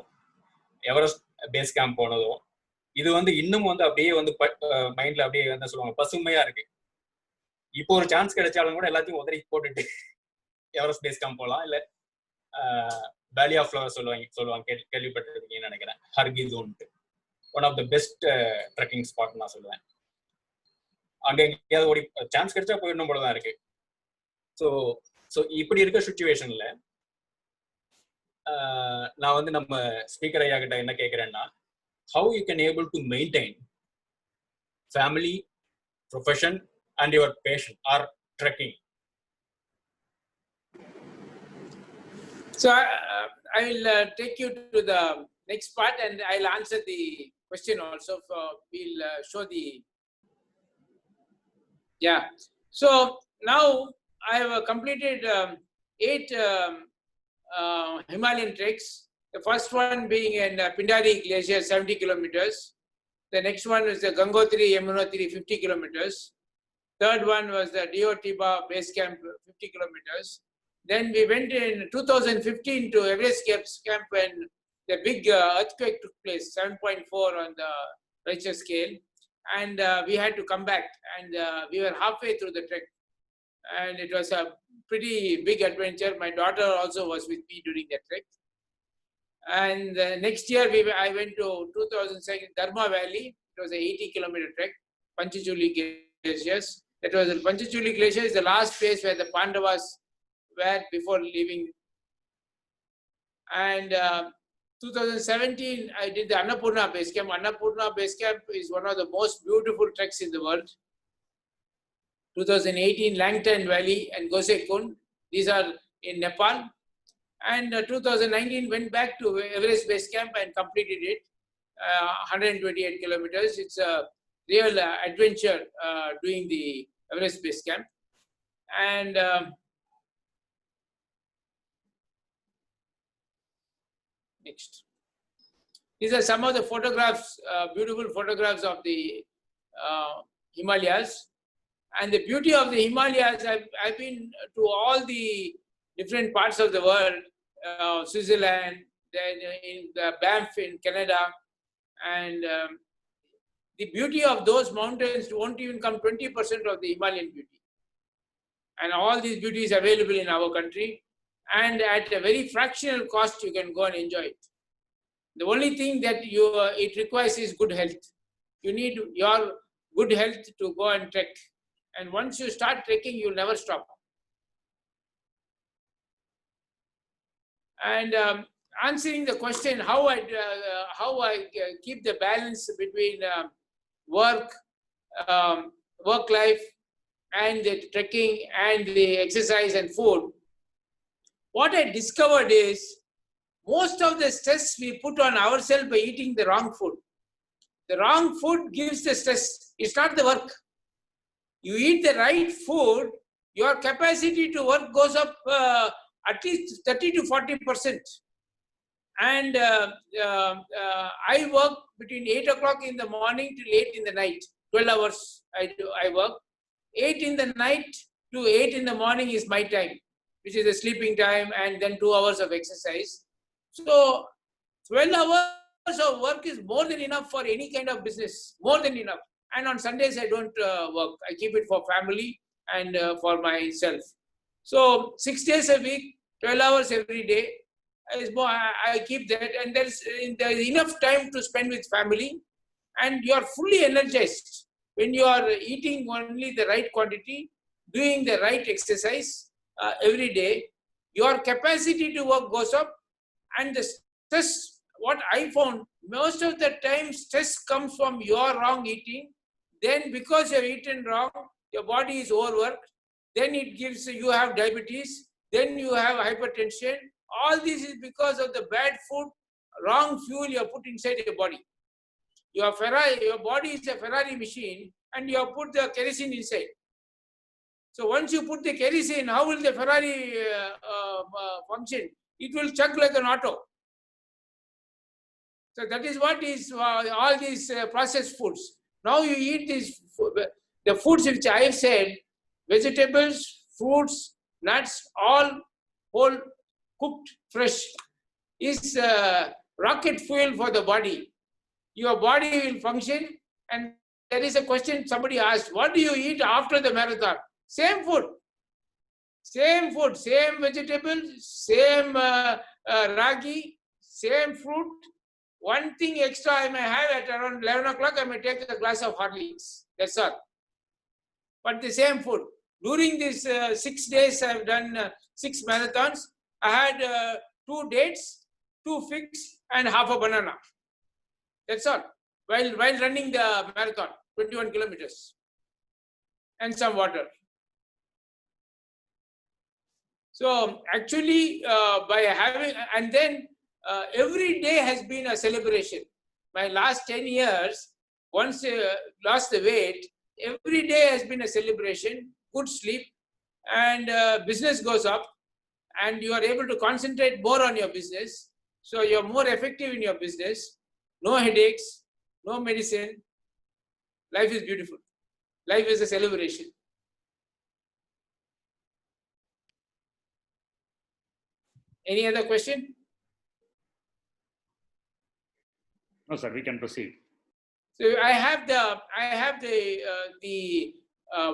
எவரெஸ்ட் பேஸ் கேம்ப் போனதோ, இது வந்து இன்னும் வந்து அப்படியே வந்து மைண்ட்ல அப்படியே என்ன சொல்லுவாங்க, பசுமையா இருக்கு. இப்போ ஒரு சான்ஸ் கிடைச்சாலும் கூட எல்லாத்தையும் உதறி போட்டுட்டு எவரெஸ்ட் பேஸ் கேம்ப் போகலாம், இல்ல வேலி ஆஃப் ஃப்ளவர் சொல்லுவாங்க கேள்விப்பட்டிருக்கீங்கன்னு நினைக்கிறேன், Har Ki Doon, one of the best trekking spot நான் சொல்லுவேன். அங்க எங்கேயாவது ஓடி சான்ஸ் கிடைச்சா போயிடணும் போலதான் இருக்கு. ஸோ இப்படி இருக்க சுச்சுவேஷன்ல நான் வந்து நம்ம ஸ்பீக்கர் ஐயா கிட்ட என்ன கேட்கிறேன்னா, how you can able to maintain family, profession and your passion or trekking.
So I will take you to the next part and I'll answer the question also. We'll show the So now I have completed 8 Himalayan treks. The first one being in Pindari Glacier, 70 kilometers. The next one is the Gangotri Yamunotri, 50 kilometers. Third one was the Diyotiba Base Camp, 50 kilometers. Then we went in 2015 to Everest Camp when the big earthquake took place, 7.4 on the Richter scale. And we had to come back, and we were halfway through the trek. And it was a pretty big adventure. My daughter also was with me during that trek. And next year I went to 2002 Dharma Valley. It was a 80-kilometer trek, Panchachuli Glaciers. That was the Panchachuli Glacier is the last place where the Pandavas were before leaving. And 2017, I did the Annapurna Base Camp. Annapurna Base Camp is one of the most beautiful treks in the world. 2018, Langton Valley and Gosekund. These are in Nepal. And 2019, went back to Everest Base Camp and completed it, 128 kilometers. It's a real adventure doing the Everest Base Camp. And next. These are some of the photographs, beautiful photographs of the Himalayas. And the beauty of the Himalayas, I've been to all the different parts of the world, Switzerland, then in the Banff in Canada, and the beauty of those mountains won't even come 20% of the Himalayan beauty. And all these beauties available in our country, and at a very fractional cost, you can go and enjoy it. The only thing that it requires is good health. You need your good health to go and trek. And once you start trekking, you'll never stop. And answering the question how I keep the balance between work life and the trekking and the exercise and food, what I discovered is most of the stress we put on ourselves by eating the wrong food. The wrong food gives the stress. It's not the work. You eat the right food, your capacity to work goes up at least 30 to 40%. And I work between 8 o'clock in the morning till 8 in the night. 12 hours I work. 8 in the night to 8 in the morning is my time, which is the sleeping time, and then 2 hours of exercise. So 12 hours of work is more than enough for any kind of business, more than enough. And on Sundays, I don't work. I keep it for family and for myself. So 6 days a week, 12 hours every day, I keep that. And there's enough time to spend with family, and you are fully energized when you are eating only the right quantity, doing the right exercise every day. Your capacity to work goes up, and the stress, what I found, most of the time stress comes from your wrong eating. Then because you have eaten wrong, your body is overworked. Then it gives you have diabetes. Then you have hypertension. All this is because of the bad food, wrong fuel you have put inside your body. Your body is a Ferrari machine, and you have put the kerosene inside. So once you put the kerosene, how will the Ferrari function? It will chug like an auto. So that is what is all these processed foods. Now you eat the foods which I have said, vegetables, fruits, nuts, all whole, cooked, fresh, is rocket fuel for the body. Your body will function. And there is a question somebody asked, what do you eat after the marathon? Same food, same vegetables, same ragi, same fruit. One thing extra I may have at around 11 o'clock, I may take a glass of Horlicks. That's all. But the same food. During these 6 days, I have done 6 marathons. I had 2 dates, 2 figs, and half a banana. That's all. While running the marathon, 21 kilometers, and some water. So actually, by having, and then every day has been a celebration. My last 10 years, once lost the weight, every day has been a celebration, good sleep, and business goes up, and you are able to concentrate more on your business. So you're more effective in your business, no headaches, no medicine. Life is beautiful. Life is a celebration. Any other question?
No, sir, we can proceed.
So I have the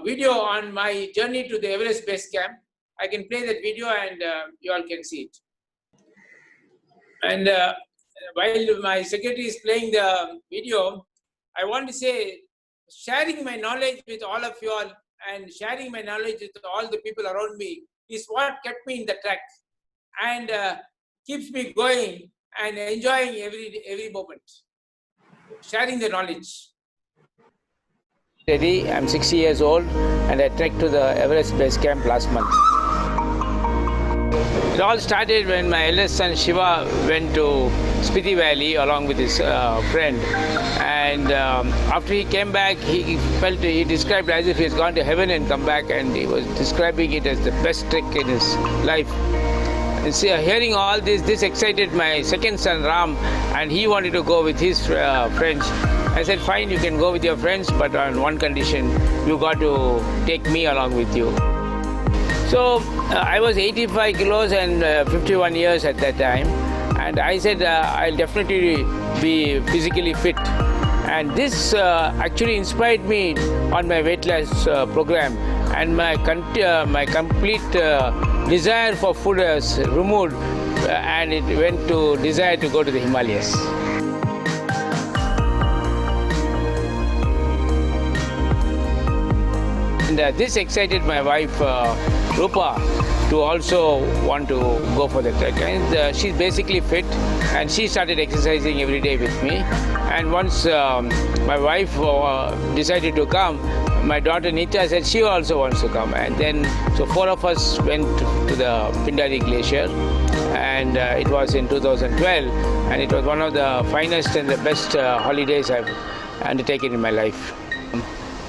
video on my journey to the Everest Base Camp. I can play that video, and you all can see it. And while my secretary is playing the video, I want to say, sharing my knowledge with all of you all and sharing my knowledge with all the people around me is what kept me in the track and keeps me going and enjoying every moment. Sharing the knowledge. I'm 60 years old, and I trekked to the Everest Base Camp last month. It all started when my eldest son Shiva went to Spiti Valley along with his friend, and after he came back, he described as if he has gone to heaven and come back, and he was describing it as the best trek in his life. And see, hearing all this excited my second son Ram, and he wanted to go with his friends. I said, fine, you can go with your friends, but on one condition, you got to take me along with you. So I was 85 kilos and 51 years at that time. And I said, I'll definitely be physically fit. And this actually inspired me on my weight loss program. And my complete desire for food was removed, and it went to desire to go to the Himalayas. And this excited my wife, Rupa, to also want to go for the trek. And she's basically fit, and she started exercising every day with me. And once my wife decided to come, my daughter Nita said she also wants to come. And then, so 4 of us went to the Pindari Glacier, and it was in 2012, and it was one of the finest and the best holidays I've undertaken in my life.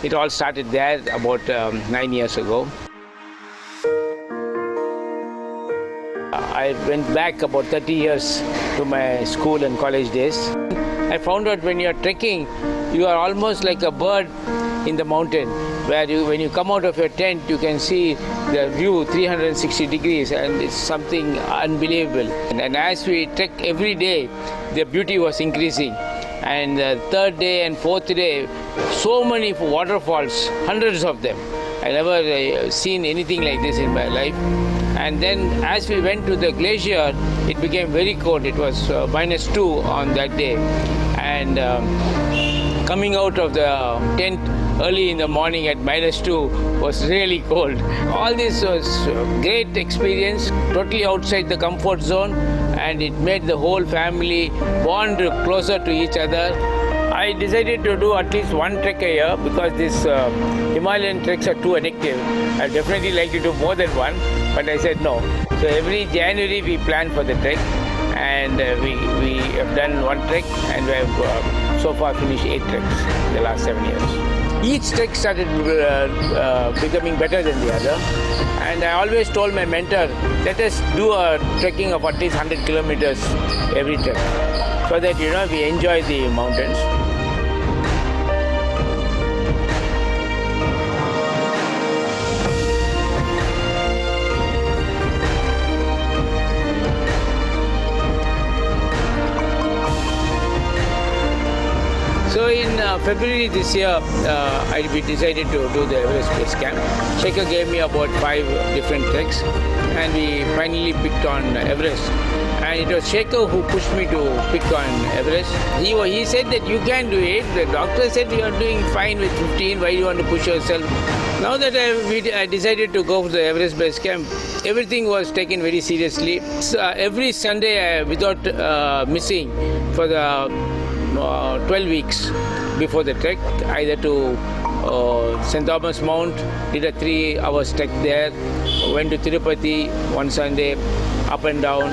It all started there about 9 years ago. I went back about 30 years to my school and college days. I found out when you're trekking, you are almost like a bird in the mountain, where when you come out of your tent, you can see the view 360 degrees, and it's something unbelievable. And as we trek every day, the beauty was increasing. And the third day and fourth day, so many waterfalls, hundreds of them. I never seen anything like this in my life. And then as we went to the glacier, it became very cold. It was -2 on that day. And coming out of the tent early in the morning at -2 was really cold. All this was a great experience, totally outside the comfort zone, and it made the whole family bond closer to each other. I decided to do at least one trek a year because these Himalayan treks are too addictive. I definitely like to do more than one, but I said no. So every January we plan for the trek, and we have done one trek, and we have so far finished 8 treks in the last 7 years. Each trek started becoming better than the other, and I always told my mentor, let us do a trekking of at least 100 kilometers every trek, so that we enjoy the mountains. So in February this year, we decided to do the Everest Base Camp. Shekhar gave me about 5 different treks, and we finally picked on Everest. And it was Shekhar who pushed me to pick on Everest. He said that you can do it. The doctor said you are doing fine with 15. Why do you want to push yourself? Now that I decided to go for the Everest Base Camp, everything was taken very seriously. So, every Sunday, without missing, for the 12 weeks before the trek, either to St. Thomas Mount, did a 3-hour trek there, went to Tirupati one Sunday, up and down,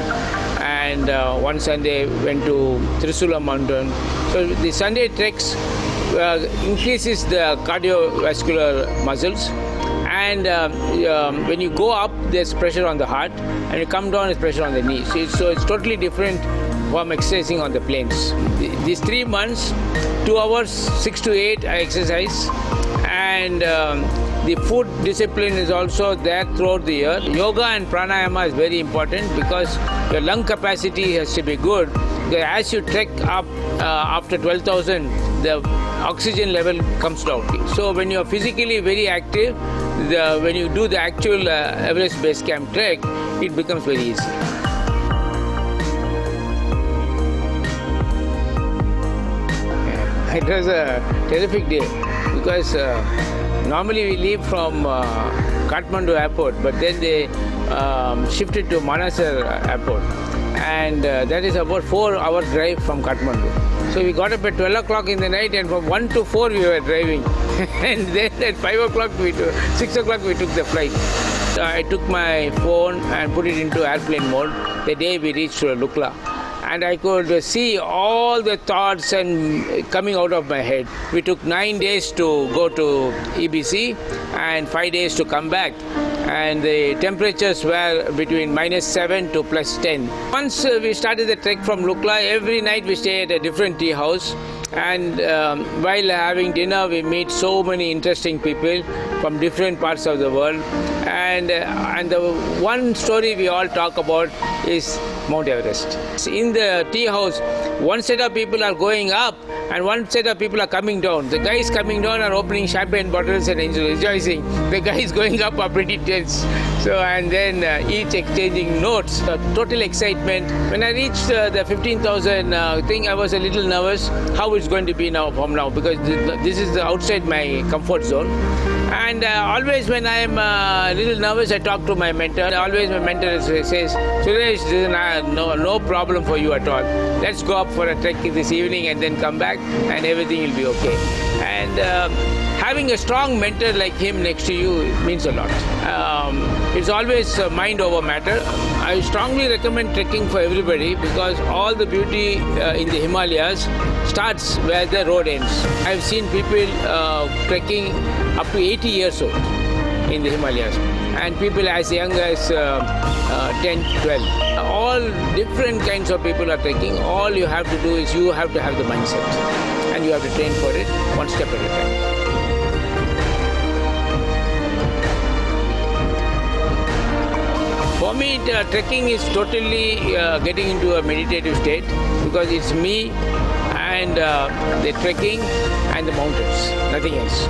and one Sunday went to Trisula Mountain. So the Sunday treks increases the cardiovascular muscles, and when you go up, there's pressure on the heart, and you come down, there's pressure on the knees. So it's totally different from exercising on the plains. These 3 months, 2 hours, 6 to 8, I exercise, and the food discipline is also there throughout the year. Yoga and pranayama is very important because your lung capacity has to be good. As you trek up after 12,000, the oxygen level comes down. So when you are physically very active, when you do the actual Everest Base Camp trek, it becomes very easy. It was a terrific day because normally we leave from Kathmandu airport, but then they shifted to Manasar airport, and that is about 4-hour drive from Kathmandu. So we got up at 12 o'clock in the night, and from 1 to 4 we were driving, and then at 6 o'clock we took the flight. I took my phone and put it into airplane mode the day we reached Lukla. And I could see all the thoughts and coming out of my head. We took 9 days to go to EBC and 5 days to come back. And the temperatures were between -7 to +10. Once we started the trek from Lukla, every night we stay at a different tea house. And while having dinner, we meet so many interesting people from different parts of the world. And the one story we all talk about is Mount Everest. In the tea house, one set of people are going up and one set of people are coming down. The guys coming down are opening champagne bottles and rejoicing. The guys going up are pretty tense. So, and then each exchanging notes. Total excitement. When I reached the 15,000 thing, I was a little nervous how it's going to be now from now, because this is outside my comfort zone. And always when I am a little nervous, I talk to my mentor. Always my mentor says, Suresh, this is no problem for you at all. Let's go up for a trek this evening and then come back and everything will be okay. And having a strong mentor like him next to you means a lot. It's always mind over matter. I strongly recommend trekking for everybody because all the beauty in the Himalayas starts where the road ends. I've seen people trekking up to 80 years old in the Himalayas, and people as young as 10, 12. All different kinds of people are trekking. All you have to do is you have to have the mindset and you have to train for it one step at a time. For me, trekking is totally getting into a meditative state because it's me and the trekking and the mountains, nothing else.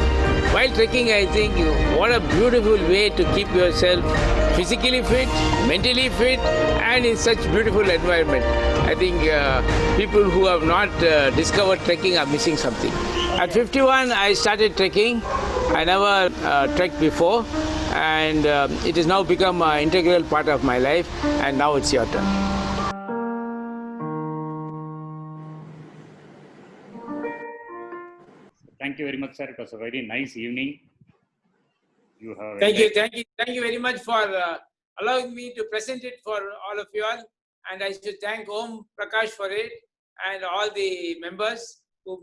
While trekking, I think what a beautiful way to keep yourself physically fit, mentally fit, and in such beautiful environment. I think people who have not discovered trekking are missing something. At 51, I started trekking. I never trekked before, and it has now become an integral part of my life, and now it's your turn.
Thank you very much, sir. It was a very nice evening. You have
Thank you very much for allowing me to present it for all of you all. And I should thank Om Prakash for it and all the members who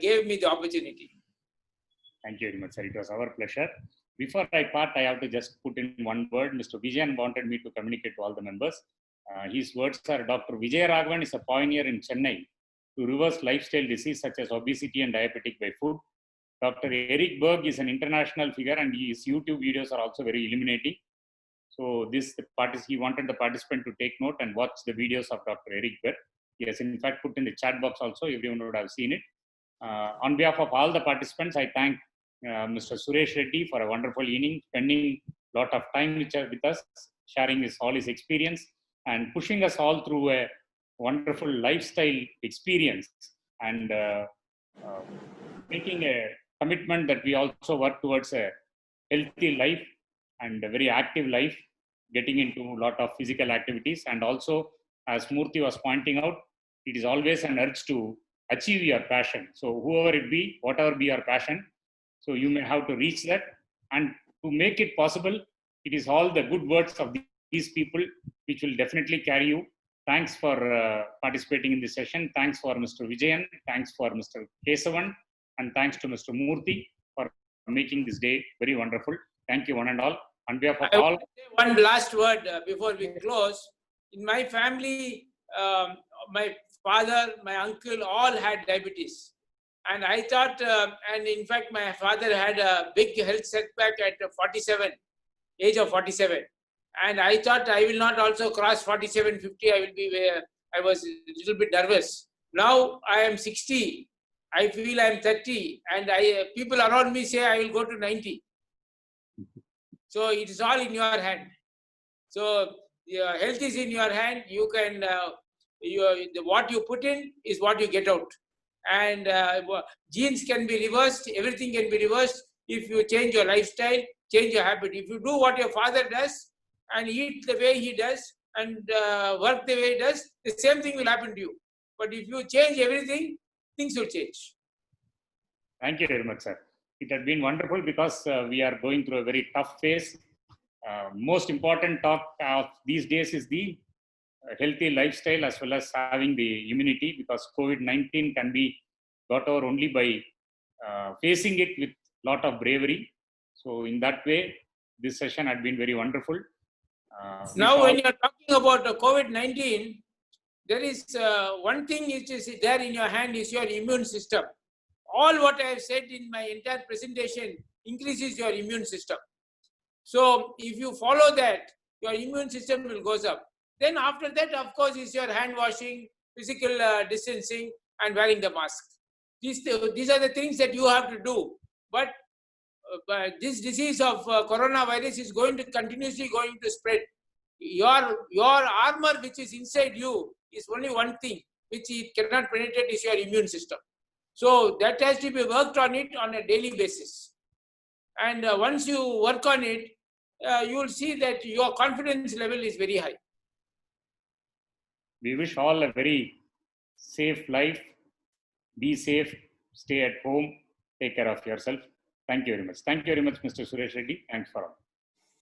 gave me the opportunity.
Thank you very much, sir. It was our pleasure. Before I part, I have to just put in one word. Mr. Vijayan wanted me to communicate to all the members. His words are, Dr. Vijay Raghavan is a pioneer in Chennai to reverse lifestyle disease such as obesity and diabetic by food. Dr. Eric Berg is an international figure and his YouTube videos are also very illuminating. So he wanted the participant to take note and watch the videos of Dr. Eric Berg. He has in fact put in the chat box also, everyone would have seen it. On behalf of all the participants, I thank Mr. Suresh Reddy for a wonderful evening, spending a lot of time with us, sharing all his experience and pushing us all through a wonderful lifestyle experience and making a commitment that we also work towards a healthy life and a very active life, getting into a lot of physical activities. And also, as Murthy was pointing out, it is always an urge to achieve your passion. So whoever it be, whatever be your passion, so you may have to reach that. And to make it possible, it is all the good words of these people which will definitely carry you. Thanks for participating in this session. Thanks for Mr. Vijayan. Thanks for Mr. Kesavan. And thanks to Mr. Murthy for making this day very wonderful. Thank you one and all. On behalf of all.
One last word before we close. In my family, my father, my uncle, all had diabetes. And I thought, and in fact, my father had a big health setback at 47, age of 47. And I thought I will not also cross 47, 50. I was a little bit nervous. Now I am 60. I feel I am 30. And people around me say I will go to 90. So it is all in your hand. So your health is in your hand. You can, what you put in is what you get out. And genes can be reversed. Everything can be reversed if you change your lifestyle, change your habit. If you do what your father does and eat the way he does and work the way he does, the same thing will happen to you. But if you change everything, things will change.
Thank you very much, sir. It has been wonderful because we are going through a very tough phase. Most important talk of these days is the healthy lifestyle as well as having the immunity, because COVID-19 can be got over only by facing it with a lot of bravery. So in that way, this session had been very wonderful.
Now, when you're talking about COVID-19, there is one thing which is there in your hand is your immune system. All what I have said in my entire presentation increases your immune system. So if you follow that, your immune system will goes up. Then after that, of course, is your hand washing, physical distancing, and wearing the mask. These are the things that you have to do. But this disease of coronavirus is continuously going to spread. Your armor which is inside you is only one thing which it cannot penetrate is your immune system. So that has to be worked on it on a daily basis. And once you work on it, you will see that your confidence level is very high.
We wish all a very safe life. Be safe, stay at home, take care of yourself. Thank you very much. Thank you very much, Mr. Suresh Reddy. Thanks for all.